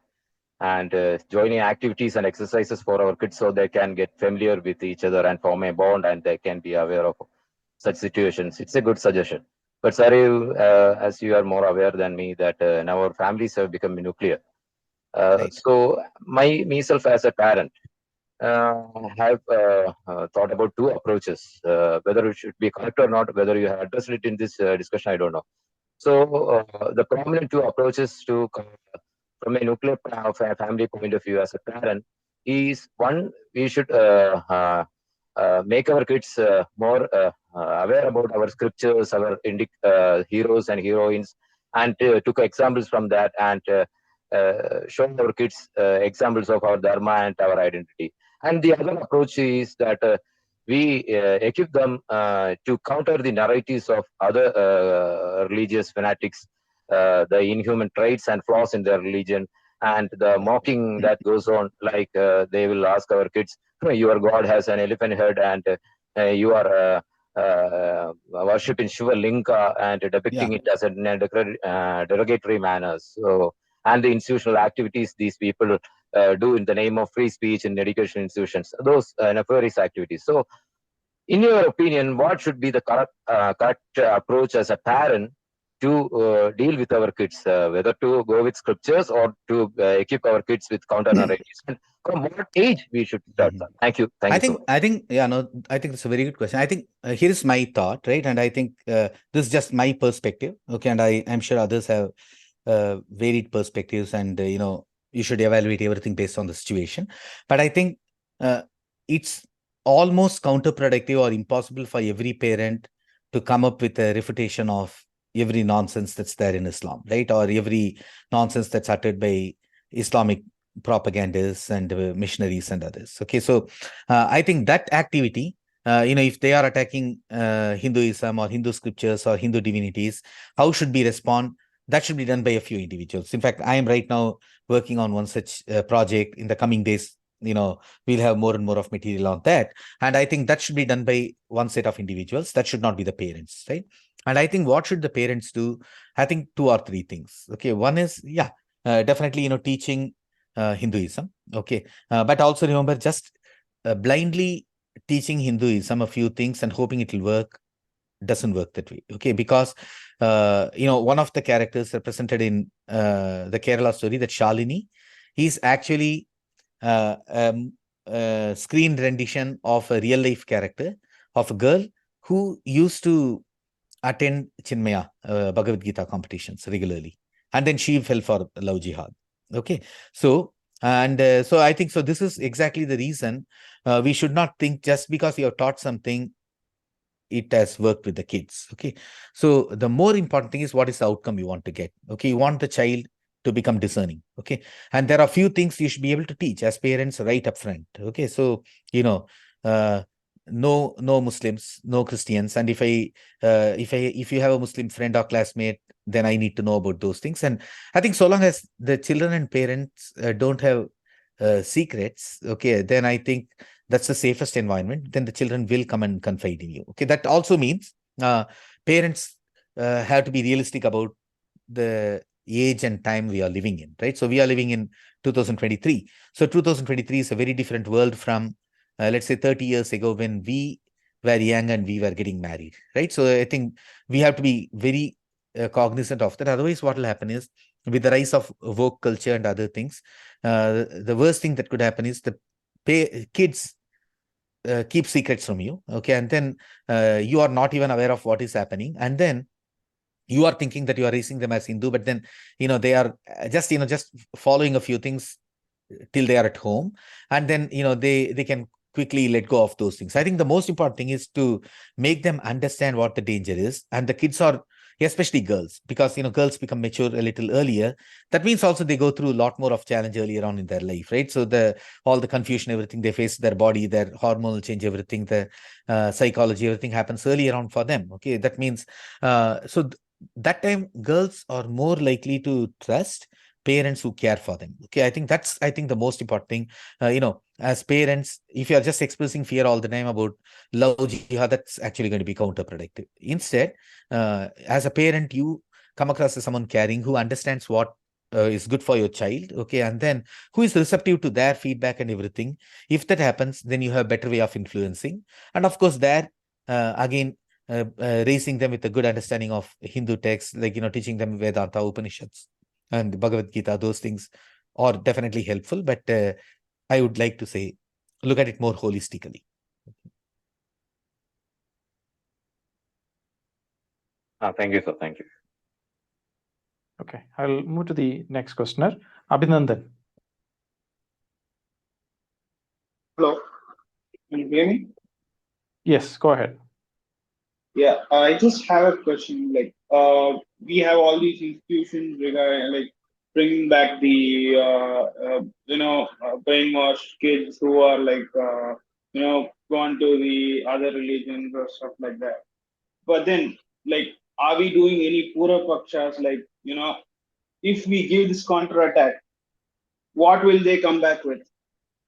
and joining activities and exercises for our kids so they can get familiar with each other and form a bond, and they can be aware of such situations. It's a good suggestion. But sir, as you are more aware than me, that now our families have become nuclear. Right. So myself as a parent, have thought about two approaches, whether it should be correct or not, whether you have addressed it in this discussion, I don't know. So the prominent two approaches to from a nuclear family point of view as a parent is, one, we should make our kids more aware about our scriptures, our heroes and heroines, and took examples from that, and show our kids examples of our dharma and our identity. And the other approach is that we equip them to counter the narratives of other religious fanatics, the inhuman traits and flaws in their religion, and the mocking that goes on. Like they will ask our kids, your God has an elephant head, and you are worshipping Shiva Linga, and depicting it as a derogatory manner. So, and the institutional activities these people do in the name of free speech in education institutions, those nefarious activities. So, in your opinion, what should be the correct approach as a parent to deal with our kids, whether to go with scriptures or to equip our kids with counter narratives? And from what age we should start, sir? Thank you. Thank you so much. I think, yeah, no, I think it's a very good question. I think here is my thought, right? And I think this is just my perspective, okay? And I'm sure others have varied perspectives, and you should evaluate everything based on the situation. But I think it's almost counterproductive or impossible for every parent to come up with a refutation of every nonsense that's there in Islam, right? Or every nonsense that's uttered by Islamic propagandists and missionaries and others. Okay, so I think that activity, if they are attacking Hinduism or Hindu scriptures or Hindu divinities, how should we respond? That should be done by a few individuals. In fact, I am right now working on one such project. In the coming days, we'll have more and more of material on that. And I think that should be done by one set of individuals. That should not be the parents, right? And I think what should the parents do? I think 2 or 3 things. Okay, one is, definitely, teaching Hinduism. Okay, but also remember, just blindly teaching Hinduism a few things and hoping it will work doesn't work that way. Okay, because one of the characters represented in the Kerala story, that Shalini, he's actually screen rendition of a real life character of a girl who used to attend Chinmaya Bhagavad Gita competitions regularly, and then she fell for love jihad. Okay, so I think so. This is exactly the reason we should not think just because you have taught something, it has worked with the kids. Okay, so the more important thing is what is the outcome you want to get. Okay, you want the child to become discerning. Okay, and there are few things you should be able to teach as parents right up front. Okay, so no Muslims, no Christians, and if you have a Muslim friend or classmate, then I need to know about those things. And I think so long as the children and parents don't have secrets, okay, then I think that's the safest environment. Then the children will come and confide in you. Okay, that also means parents have to be realistic about the age and time we are living in, right? So we are living in 2023. So 2023 is a very different world from, let's say, 30 years ago when we were young and we were getting married, right? So I think we have to be very cognizant of that. Otherwise, what will happen is, with the rise of woke culture and other things, the worst thing that could happen is the kids keep secrets from you, okay, and then you are not even aware of what is happening, and then you are thinking that you are raising them as Hindu, but then they are just following a few things till they are at home, and then they can quickly let go of those things. I think the most important thing is to make them understand what the danger is, and the kids are, especially girls, because girls become mature a little earlier. That means also they go through a lot more of challenge earlier on in their life, right? So all the confusion, everything they face, their body, their hormonal change, everything, the psychology, everything happens earlier on for them. Okay, that means that time girls are more likely to trust parents who care for them. Okay, I think that's the most important thing. As parents, if you are just expressing fear all the time about love jihad, that's actually going to be counterproductive. Instead, as a parent, you come across as someone caring, who understands what is good for your child, okay, and then who is receptive to their feedback and everything. If that happens, then you have a better way of influencing, and of course there again, raising them with a good understanding of Hindu texts, like teaching them Vedanta, Upanishads, and Bhagavad Gita. Those things are definitely helpful, but I would like to say, look at it more holistically. Thank you, sir. Thank you. Okay, I'll move to the next questioner, Abhinandan. Hello, can you hear me? Yes, go ahead. Yeah, I just have a question. Like, we have all these institutions regarding, like, bringing back the brainwashed kids who are like gone to the other religions or stuff like that. But then, like, are we doing any pura pakshas? Like, if we give this counter attack, what will they come back with?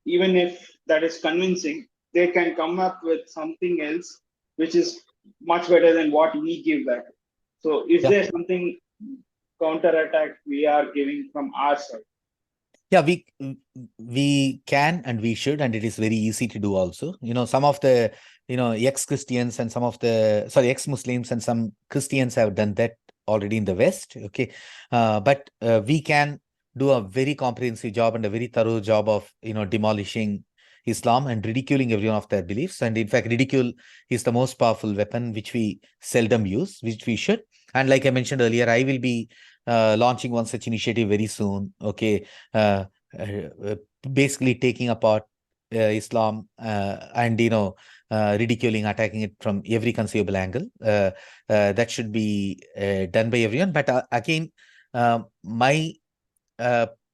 Even if that is convincing, they can come up with something else which is much better than what we give back. So is there something counter-attack we are giving from our side? Yeah, we can and we should, and it is very easy to do also. Some of the ex-Christians and some of the ex-Muslims and some Christians have done that already in the West. Okay, but we can do a very comprehensive job and a very thorough job of, demolishing Islam and ridiculing everyone of their beliefs. And in fact, ridicule is the most powerful weapon, which we seldom use, which we should. And like I mentioned earlier, I will be launching one such initiative very soon. Okay. Basically taking apart Islam and, ridiculing, attacking it from every conceivable angle. That should be done by everyone. But again, my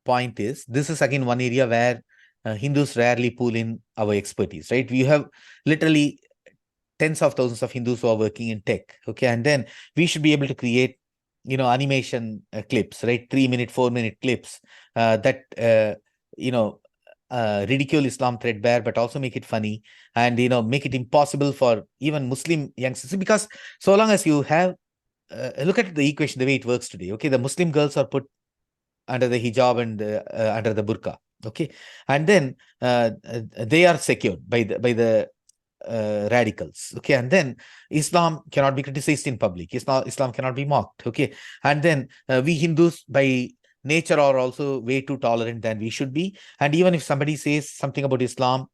point is, this is again one area where Hindus rarely pull in our expertise, right? We have literally tens of thousands of Hindus who are working in tech, okay? And then we should be able to create, animation clips, right? 3-minute, 4-minute clips that, ridicule Islam threadbare, but also make it funny and, make it impossible for even Muslim youngsters. Because so long as you have, look at the equation, the way it works today, okay? The Muslim girls are put under the hijab and under the burqa, okay? And then they are secured by the radicals, okay? And then Islam cannot be criticized in public. Islam cannot be mocked, okay? And then we Hindus by nature are also way too tolerant than we should be. And even if somebody says something about Islam,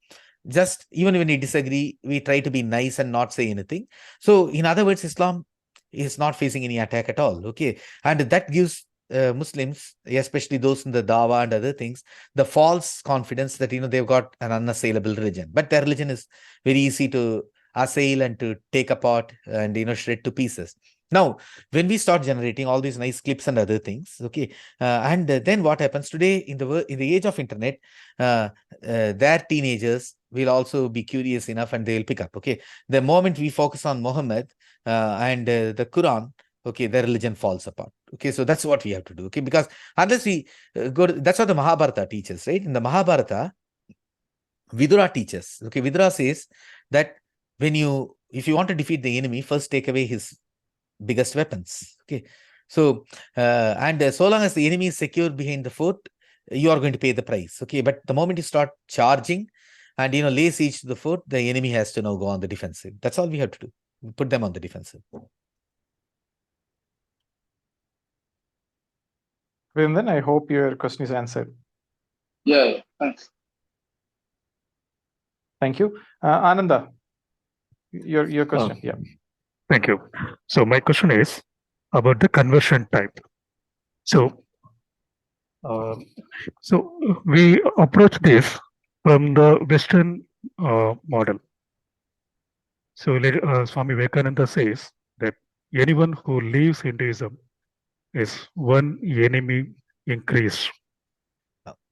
just even when we disagree, we try to be nice and not say anything. So in other words, Islam is not facing any attack at all, okay? And that gives Muslims, especially those in the Dawa and other things, the false confidence that, they've got an unassailable religion. But their religion is very easy to assail and to take apart and, shred to pieces. Now, when we start generating all these nice clips and other things, okay, and then what happens today in the age of internet, their teenagers will also be curious enough and they will pick up, okay? The moment we focus on Muhammad and the Quran, okay, their religion falls apart. Okay, so that's what we have to do. Okay, because unless we go to, that's what the Mahabharata teaches, right? In the Mahabharata, Vidura teaches. Okay, Vidura says that if you want to defeat the enemy, first take away his biggest weapons. Okay, so and so long as the enemy is secure behind the fort, you are going to pay the price. Okay, but the moment you start charging and lay siege to the fort, the enemy has to now go on the defensive. That's all we have to do. Put them on the defensive. Then I hope your question is answered. Yeah, thanks. Thank you. Ananda, your question. Yeah. Thank you. So my question is about the conversion type. So, we approach this from the Western model. So Swami Vivekananda says that anyone who leaves Hinduism is one enemy increased.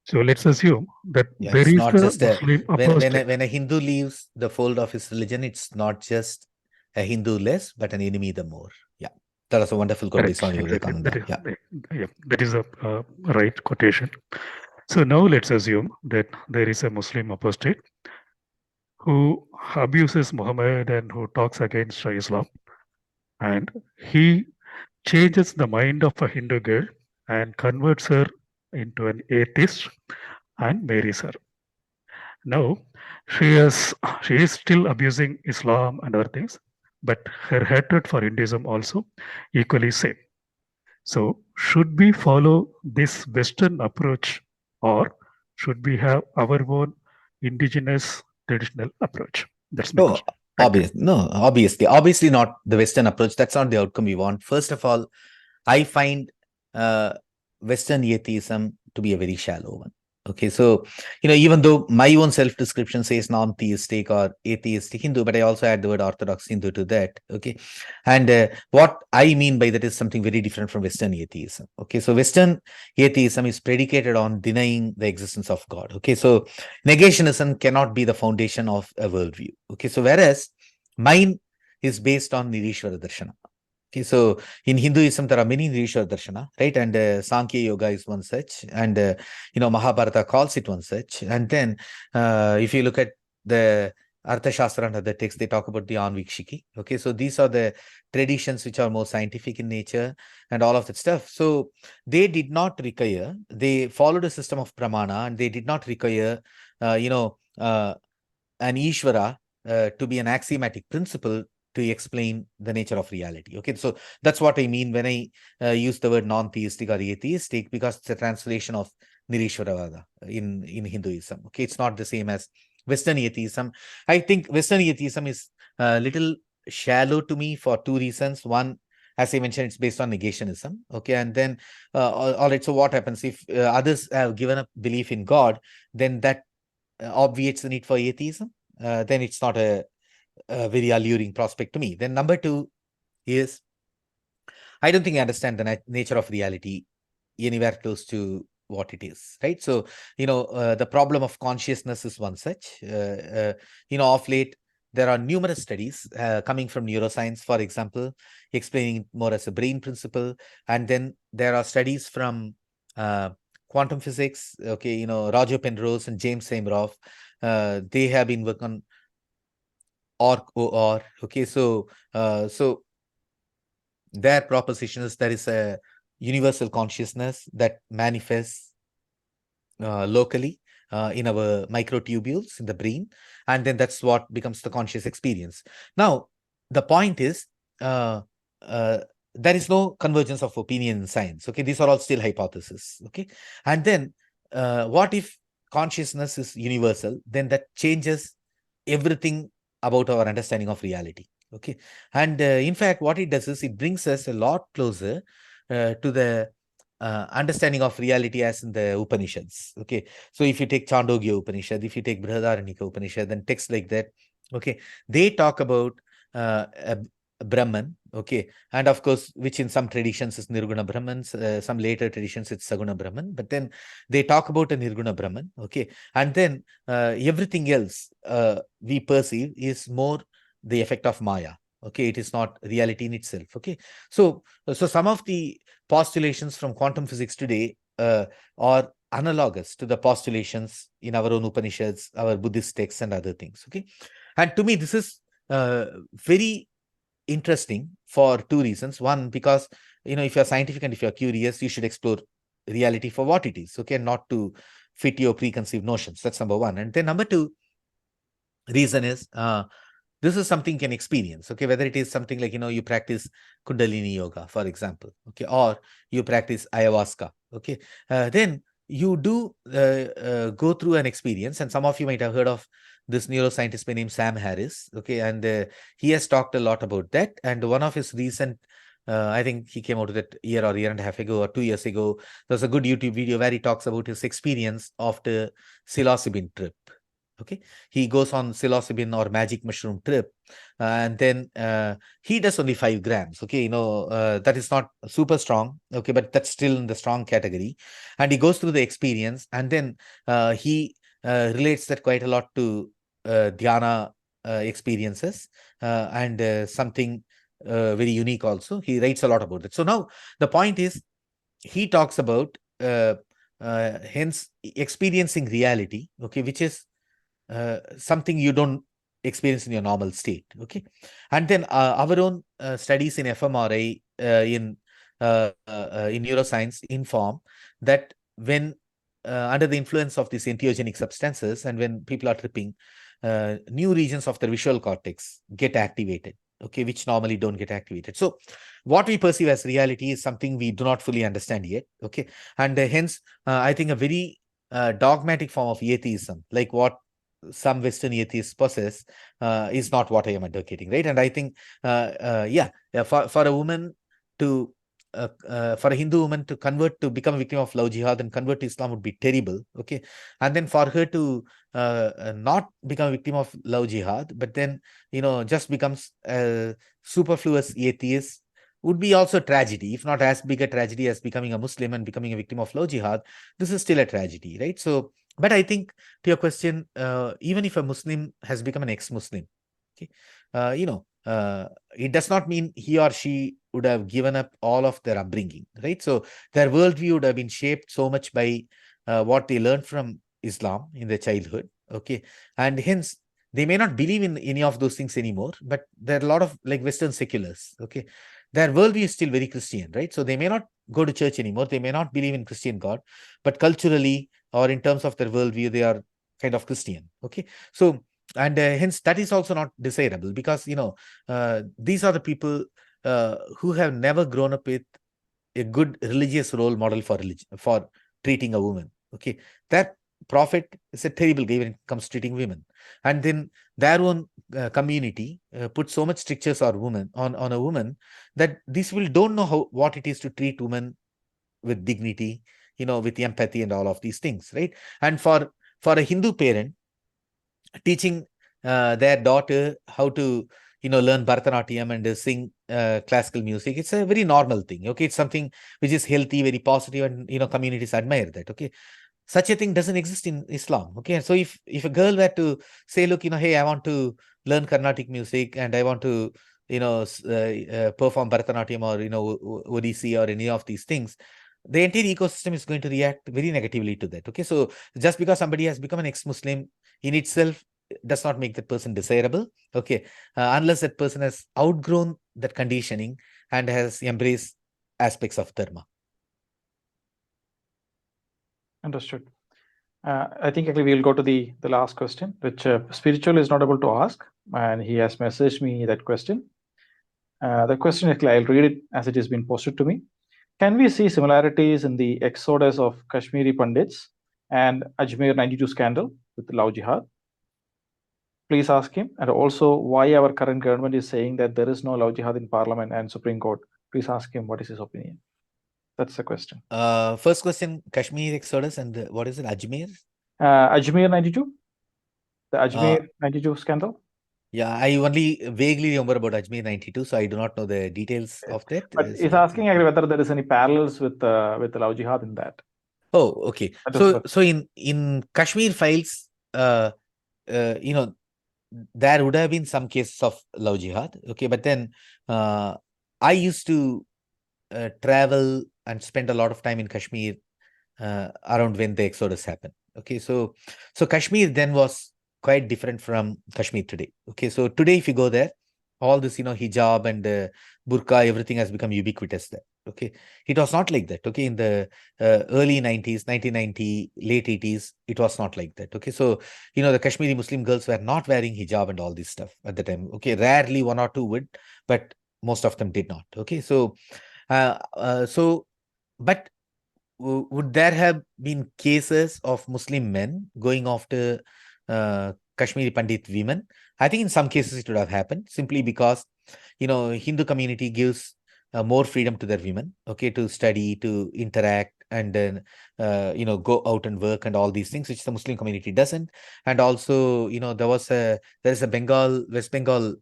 So let's assume that there is not a just Muslim apostate. When a Hindu leaves the fold of his religion, it's not just a Hindu less, but an enemy the more. Yeah, that was a wonderful quote by Swami Vivekananda. That is a right quotation. So now let's assume that there is a Muslim apostate who abuses Muhammad and who talks against Islam, and he changes the mind of a Hindu girl and converts her into an atheist and marries her. Now, she is still abusing Islam and other things, but her hatred for Hinduism also equally same. So, should we follow this Western approach, or should we have our own indigenous traditional approach? That's my question. Obviously not the Western approach. That's not the outcome we want. First of all, I find Western atheism to be a very shallow one. Okay, so even though my own self-description says non-theistic or atheistic Hindu, but I also add the word Orthodox Hindu to that. Okay, and what I mean by that is something very different from Western atheism. Okay, so Western atheism is predicated on denying the existence of God. Okay, so negationism cannot be the foundation of a worldview. Okay, so whereas mine is based on Nirishwara Darshana. Okay, so in Hinduism, there are many Nirishwara Darshana, right? And Sankhya Yoga is one such, and Mahabharata calls it one such. And then if you look at the Arthashastra and other texts, they talk about the Anvikshiki. Okay, so these are the traditions which are more scientific in nature and all of that stuff. So they did not require, they followed a system of Pramana, and they did not require, an Ishvara to be an axiomatic principle to explain the nature of reality. Okay, so that's what I mean when I use the word non-theistic or atheistic, because it's a translation of Nirishwaravada in Hinduism. Okay, it's not the same as Western atheism. I think Western atheism is a little shallow to me for two reasons. One, as I mentioned, it's based on negationism. Okay, and then all right. So what happens if others have given up belief in God? Then that obviates the need for atheism. Then it's not a very alluring prospect to me. Then number two is, I don't think I understand the nature of reality anywhere close to what it is, right? So, the problem of consciousness is one such. Of late, there are numerous studies coming from neuroscience, for example, explaining it more as a brain principle. And then there are studies from quantum physics. Okay, Roger Penrose and James Seymour, they have been working on OR. Okay, so their proposition is there is a universal consciousness that manifests locally in our microtubules in the brain, and then that's what becomes the conscious experience. Now, the point is, there is no convergence of opinion in science. Okay, these are all still hypotheses. Okay, and then what if consciousness is universal? Then that changes everything about our understanding of reality. Okay, and in fact, what it does is it brings us a lot closer to the understanding of reality as in the Upanishads. Okay, so if you take Chandogya Upanishad, if you take Brihadaranyaka Upanishad, then texts like that, okay, they talk about Brahman, okay, and of course, which in some traditions is Nirguna Brahmans, some later traditions it's Saguna Brahman, but then they talk about a Nirguna Brahman, okay, and then everything else we perceive is more the effect of Maya. Okay, it is not reality in itself. Okay, so some of the postulations from quantum physics today are analogous to the postulations in our own Upanishads, our Buddhist texts, and other things. Okay, and to me, this is very interesting for two reasons. One, because if you're scientific and if you're curious, you should explore reality for what it is. Okay, not to fit your preconceived notions. That's number one. And then number two reason is this is something you can experience. Okay, whether it is something like you practice Kundalini yoga, for example, okay, or you practice ayahuasca. Okay, then you do go through an experience, and some of you might have heard of this neuroscientist by name Sam Harris. Okay, and he has talked a lot about that. And one of his recent, I think he came out with it year and a half ago or 2 years ago. There's a good YouTube video where he talks about his experience after psilocybin trip. Okay, he goes on psilocybin or magic mushroom trip, and then he does only 5 grams. Okay, that is not super strong. Okay, but that's still in the strong category. And he goes through the experience, and then he relates that quite a lot to dhyana experiences and something very unique also. He writes a lot about it. So now the point is, he talks about hence experiencing reality. Okay, which is something you don't experience in your normal state. Okay, and then our own studies in fMRI in neuroscience inform that when under the influence of these entheogenic substances and when people are tripping, new regions of the visual cortex get activated. Okay, which normally don't get activated. So what we perceive as reality is something we do not fully understand yet. Okay, and hence I think a very dogmatic form of atheism, like what some Western atheists possess, is not what I am advocating, right? And I think, for a woman to, for a Hindu woman to convert to become a victim of love jihad and convert to Islam would be terrible, okay? And then for her to not become a victim of love jihad, but then, just becomes a superfluous atheist would be also tragedy, if not as big a tragedy as becoming a Muslim and becoming a victim of love jihad. This is still a tragedy, right? So, but I think to your question, even if a Muslim has become an ex-Muslim, okay, it does not mean he or she would have given up all of their upbringing, right? So their worldview would have been shaped so much by what they learned from Islam in their childhood, okay, and hence they may not believe in any of those things anymore. But there are a lot of like Western seculars, okay, their worldview is still very Christian, right? So they may not go to church anymore, they may not believe in Christian God, but culturally or in terms of their worldview, they are kind of Christian. Okay, so And hence that is also not desirable, because these are the people who have never grown up with a good religious role model for treating a woman. Okay, that prophet is a terrible guy when it comes to treating women, and then their own community put so much strictures on a woman that these people don't know what it is to treat women with dignity, with empathy and all of these things, right? And for a Hindu parent, teaching their daughter how to learn Bharatanatyam and sing classical music, it's a very normal thing. Okay, it's something which is healthy, very positive, and communities admire that. Okay, such a thing doesn't exist in Islam. Okay, so if a girl were to say, look, hey, I want to learn Carnatic music and I want to perform Bharatanatyam or Odissi or any of these things, the entire ecosystem is going to react very negatively to that. Okay, so just because somebody has become an ex-Muslim in itself does not make that person desirable. Okay, unless that person has outgrown that conditioning and has embraced aspects of dharma. Understood. I think actually we'll go to the last question, which Spiritual is not able to ask, and he has messaged me that question. The question is, I'll read it as it has been posted to me. Can we see similarities in the exodus of Kashmiri Pandits and Ajmer 92 scandal with Love Jihad? Please ask him. And also why our current government is saying that there is no Love Jihad in Parliament and Supreme Court. Please ask him what is his opinion. That's the question. First question, Kashmir exodus, and what is it, Ajmer? Ajmer 92? The Ajmer 92 scandal? Yeah, I only vaguely remember about Ajmer 92, so I do not know the details of that. But he's asking whether there is any parallels with the Love Jihad in that. Oh, okay. So in Kashmir files, there would have been some cases of Love Jihad. Okay, but then I used to travel and spend a lot of time in Kashmir around when the exodus happened. Okay, so Kashmir then was quite different from Kashmir today. Okay, so today if you go there, all this hijab and burqa, everything has become ubiquitous there. Okay, it was not like that. Okay, in the early 90s, 1990, late 80s, it was not like that. Okay, so the Kashmiri Muslim girls were not wearing hijab and all this stuff at the time. Okay, rarely one or two would, but most of them did not. Okay, so but would there have been cases of Muslim men going after Kashmiri Pandit women? I think in some cases it would have happened, simply because Hindu community gives more freedom to their women, okay, to study, to interact, and then go out and work and all these things, which the Muslim community doesn't. And also there is a West Bengal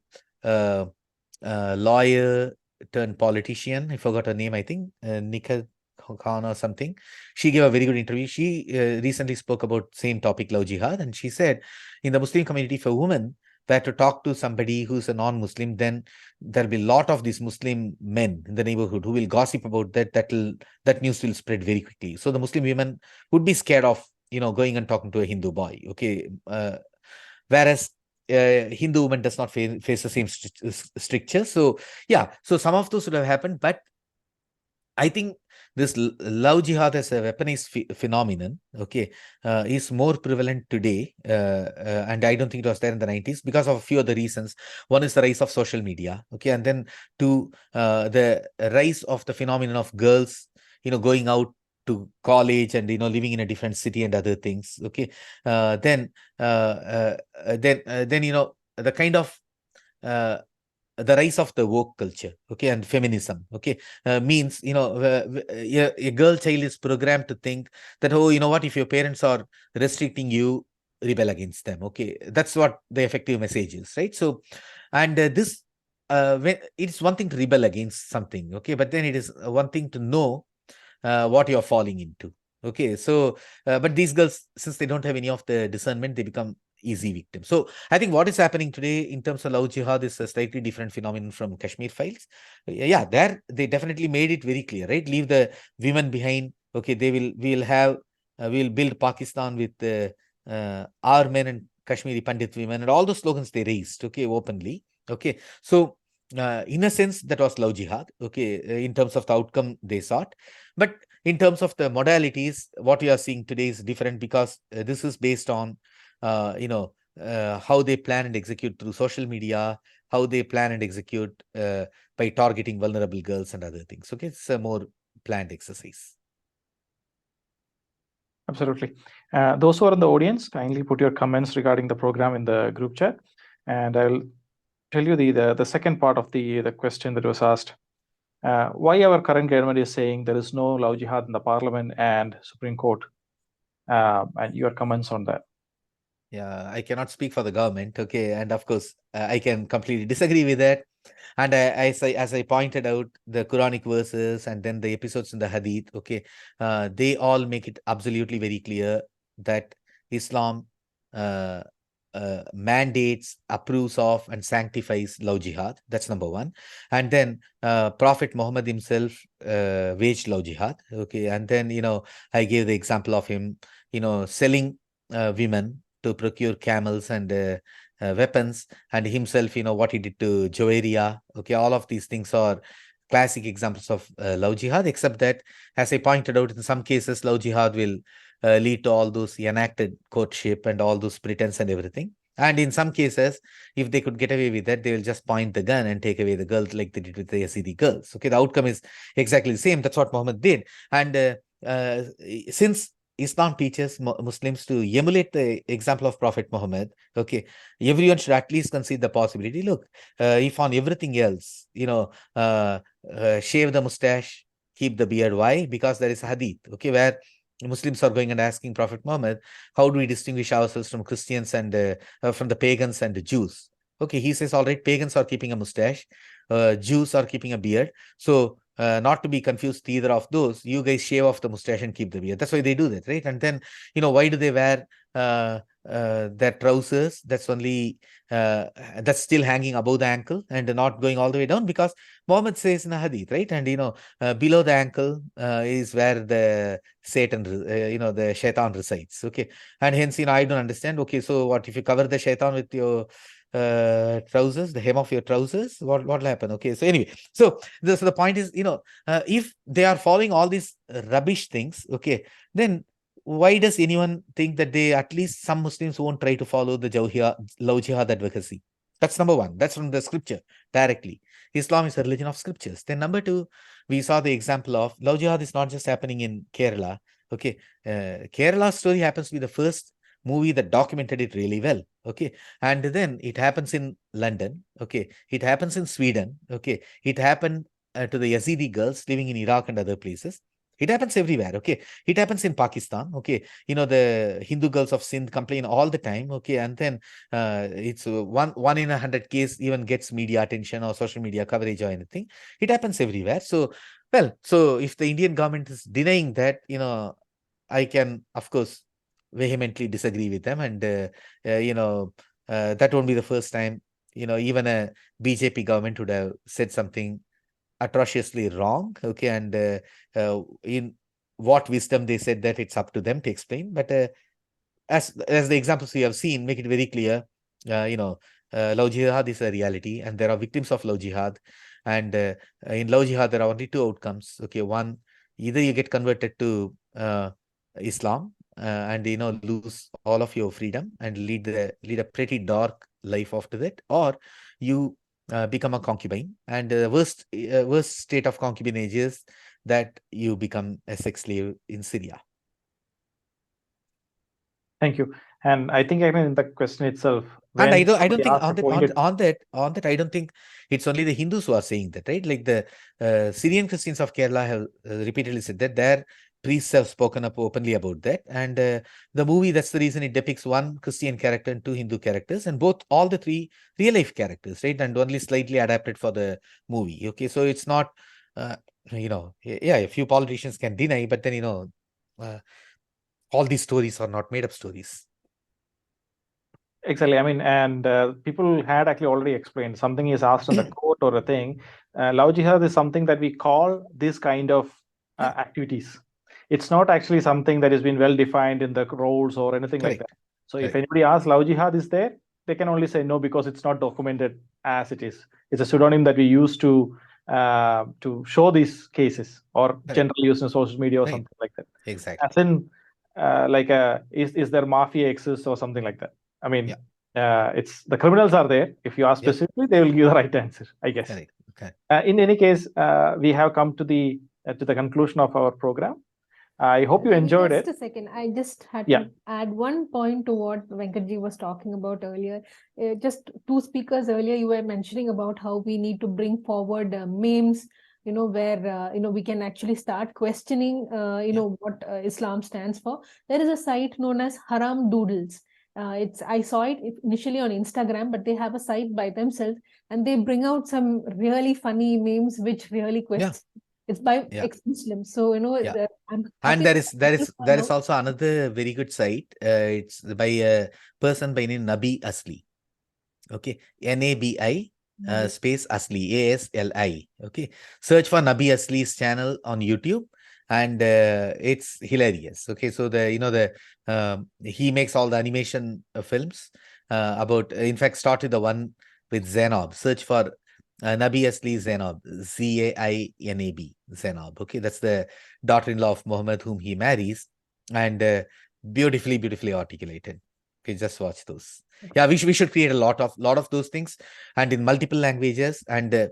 lawyer turned politician. I forgot her name. I think Nikha Khan or something. She gave a very good interview. She recently spoke about same topic, Love Jihad, and she said in the Muslim community, if a woman were to talk to somebody who's a non-Muslim, then there'll be a lot of these Muslim men in the neighborhood who will gossip about that. That news will spread very quickly. So the Muslim women would be scared of going and talking to a Hindu boy. Okay, whereas Hindu woman does not face the same stricture. So yeah, so some of those would have happened, but I think this Love Jihad as a weaponized phenomenon, okay, is more prevalent today, and I don't think it was there in the 90s because of a few other reasons. One is the rise of social media, okay, and then two, the rise of the phenomenon of girls, going out to college and living in a different city and other things, okay. Then the kind of the rise of the woke culture, okay, and feminism, okay, means a girl child is programmed to think that, oh, what, if your parents are restricting you, rebel against them. Okay, that's what the effective message is, right? So, and this when it's one thing to rebel against something, okay, but then it is one thing to know what you're falling into. Okay, so but these girls, since they don't have any of the discernment, they become easy victim. So I think what is happening today in terms of Love Jihad is a slightly different phenomenon from Kashmir files. Yeah, there they definitely made it very clear, right? Leave the women behind. Okay, we'll build Pakistan with our men and Kashmiri Pandit women and all those slogans they raised, okay, openly. Okay, so in a sense that was Love Jihad, okay, in terms of the outcome they sought. But in terms of the modalities, what we are seeing today is different, because this is based on how they plan and execute through social media, how they plan and execute by targeting vulnerable girls and other things. Okay, it's a more planned exercise. Absolutely. Those who are in the audience, kindly put your comments regarding the program in the group chat, and I'll tell you the second part of the question that was asked. Why our current government is saying there is no love jihad in the parliament and Supreme Court, and your comments on that. Yeah, I cannot speak for the government. Okay, and of course, I can completely disagree with that. And as I pointed out, the Quranic verses and then the episodes in the Hadith, okay, they all make it absolutely very clear that Islam mandates, approves of, and sanctifies love jihad. That's number one. And then Prophet Muhammad himself waged love jihad. Okay, and then I gave the example of him, selling women to procure camels and weapons, and himself, what he did to Joeria. Okay, all of these things are classic examples of love jihad, except that, as I pointed out, in some cases, love jihad will lead to all those enacted courtship and all those pretense and everything. And in some cases, if they could get away with that, they will just point the gun and take away the girls like they did with the Yazidi girls. Okay, the outcome is exactly the same. That's what Muhammad did. And since Islam teaches Muslims to emulate the example of Prophet Muhammad, okay, everyone should at least consider the possibility. Look, if on everything else, shave the mustache, keep the beard. Why? Because there is a hadith, okay, where Muslims are going and asking Prophet Muhammad, how do we distinguish ourselves from Christians and from the pagans and the Jews? Okay, he says, all right, pagans are keeping a mustache, Jews are keeping a beard. So not to be confused either of those, you guys shave off the mustache and keep the beard. That's why they do that, right? And then, why do they wear their trousers that's only that's still hanging above the ankle and not going all the way down? Because Muhammad says in a hadith, right? And below the ankle is where the Satan, the shaitan resides. Okay, and hence, I don't understand. Okay, so what if you cover the shaitan with your trousers, the hem of your trousers? What will happen? Okay, so anyway, so the point is, if they are following all these rubbish things, okay, then why does anyone think that at least some Muslims won't try to follow the love jihad advocacy? That's number one. That's from the scripture directly. Islam is a religion of scriptures. Then number two, we saw the example of love jihad is not just happening in Kerala. Okay, Kerala's story happens to be the first movie that documented it really well. Okay, and then it happens in London. Okay, it happens in Sweden. Okay, it happened to the Yazidi girls living in Iraq and other places. It happens everywhere. Okay, it happens in Pakistan. Okay, the Hindu girls of Sindh complain all the time. Okay, and then it's one in 100 case even gets media attention or social media coverage or anything. It happens everywhere. So if the Indian government is denying that, I can of course vehemently disagree with them, and that won't be the first time. Even a BJP government would have said something atrociously wrong. Okay, and in what wisdom they said that, it's up to them to explain. But as the examples we have seen make it very clear, love jihad is a reality, and there are victims of love jihad. And in love jihad, there are only two outcomes. Okay, one, either you get converted to Islam and lose all of your freedom and lead a pretty dark life after that, or you become a concubine, and the worst state of concubinage is that you become a sex slave in Syria. Thank you. And I think in the question itself, and I don't think on that I don't think it's only the Hindus who are saying that, right? Like the Syrian Christians of Kerala have repeatedly said that. Their priests have spoken up openly about that. And the movie, that's the reason it depicts one Christian character and two Hindu characters, and all the three real life characters, right? And only slightly adapted for the movie. Okay, so it's not, a few politicians can deny, but then, all these stories are not made up stories. Exactly. I mean, and people had actually already explained, something is asked in the court or a thing. Love jihad is something that we call this kind of activities. It's not actually something that has been well defined in the roles or anything like that. So if anybody asks love jihad is there, they can only say no, because it's not documented as it is. It's a pseudonym that we use to show these cases, or generally used in social media or something like that. Exactly. As in, is there mafia exists or something like that? I mean, it's the criminals are there. If you ask Yep. specifically, they will give the right answer, I guess. Correct. Okay. In any case, we have come to the conclusion of our program. I hope you enjoyed it. Just a second. I just had Yeah. to add one point to what Venkatji was talking about earlier. Just two speakers earlier, you were mentioning about how we need to bring forward memes, where, we can actually start questioning, what Islam stands for. There is a site known as Haram Doodles. I saw it initially on Instagram, but they have a site by themselves and they bring out some really funny memes which really question. It's by ex-Muslims. So, I'm And happy there is also another very good site. It's by a person by name Nabi Asli. Okay. NABI space Asli, ASLI. Okay. Search for Nabi Asli's channel on YouTube. And it's hilarious. Okay. So he makes all the animation films about, in fact, started the one with Zainab. Search for Nabi Asli Zainab, Zainab, Zainab. Okay, that's the daughter-in-law of Muhammad whom he marries, and beautifully articulated. Okay, just watch those. Yeah, we should create a lot of those things, and in multiple languages, and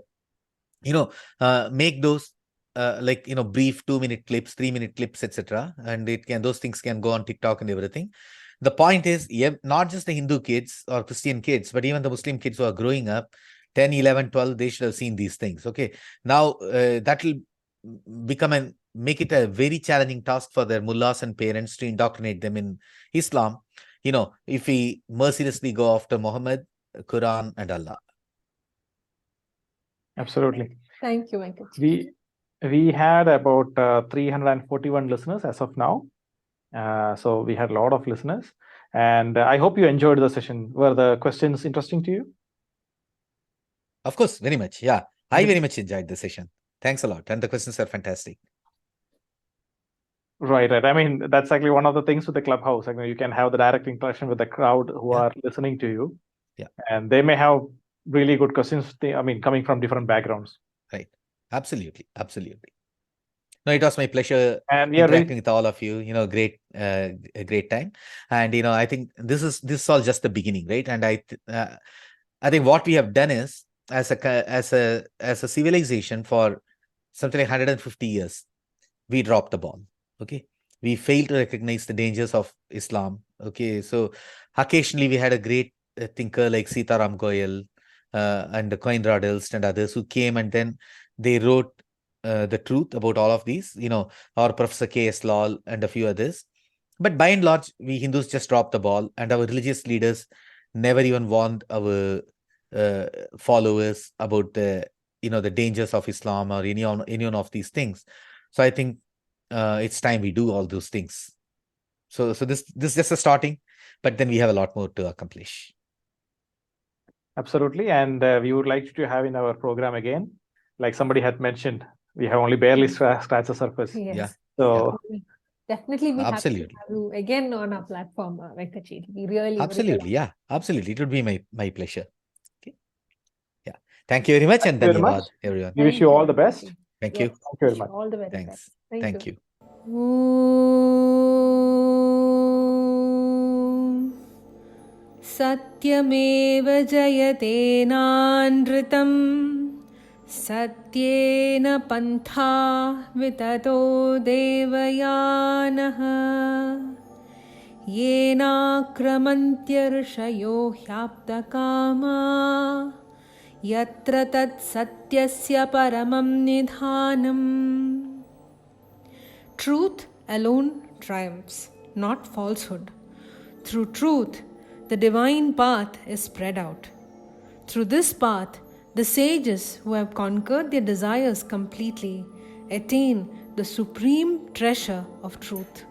make those brief 2-minute clips, 3-minute clips, etc. And those things can go on TikTok and everything. The point is, not just the Hindu kids or Christian kids, but even the Muslim kids who are growing up, 10, 11, 12, they should have seen these things. Okay. Now, that will make it a very challenging task for their mullahs and parents to indoctrinate them in Islam, if we mercilessly go after Muhammad, Quran, and Allah. Absolutely. Thank you, Venkat. We had about 341 listeners as of now. So we had a lot of listeners. And I hope you enjoyed the session. Were the questions interesting to you? Of course, very much. Yeah, I very much enjoyed the session. Thanks a lot. And the questions are fantastic. Right. I mean, that's actually one of the things with the Clubhouse. I mean, you can have the direct interaction with the crowd who are listening to you. Yeah. And they may have really good questions, coming from different backgrounds. Right. Absolutely. No, it was my pleasure and interacting with all of you. Great, a great time. And I think this is all just the beginning, right? And I think what we have done is, as a civilization for something like 150 years, we dropped the ball. Okay, we failed to recognize the dangers of Islam. Okay, so occasionally we had a great thinker like Sitaram Goyal and Koindra Delst and others who came and then they wrote the truth about all of these, or Professor K.S. Lal and a few others. But by and large, we Hindus just dropped the ball, and our religious leaders never even warned our followers about the dangers of Islam or any one of these things. So I think it's time we do all those things. So this is just a starting, but then we have a lot more to accomplish. Absolutely. And we would like to have in our program again, like somebody had mentioned, we have only barely scratched the surface. Yes. Yeah. So definitely we have to Absolutely. have you again on our platform, Venkatji. We really Absolutely. Yeah, absolutely. It would be my pleasure. Okay. Yeah. Thank you very much. And Thank you very Dhanyavad, much. everyone. We wish you all the best. Thank you. Yes, Thank you very much. all the very Thanks. best. Thank you. Satyameva Jayate Nandritam Satyena Pantha Vitato Devayanaha Yena Kramantya Rishayo Hyaptakama Yatra Tat Satyasya Paramam Nidhanam. Truth alone triumphs, not falsehood. Through truth, the divine path is spread out. Through this path, the sages who have conquered their desires completely attain the supreme treasure of truth.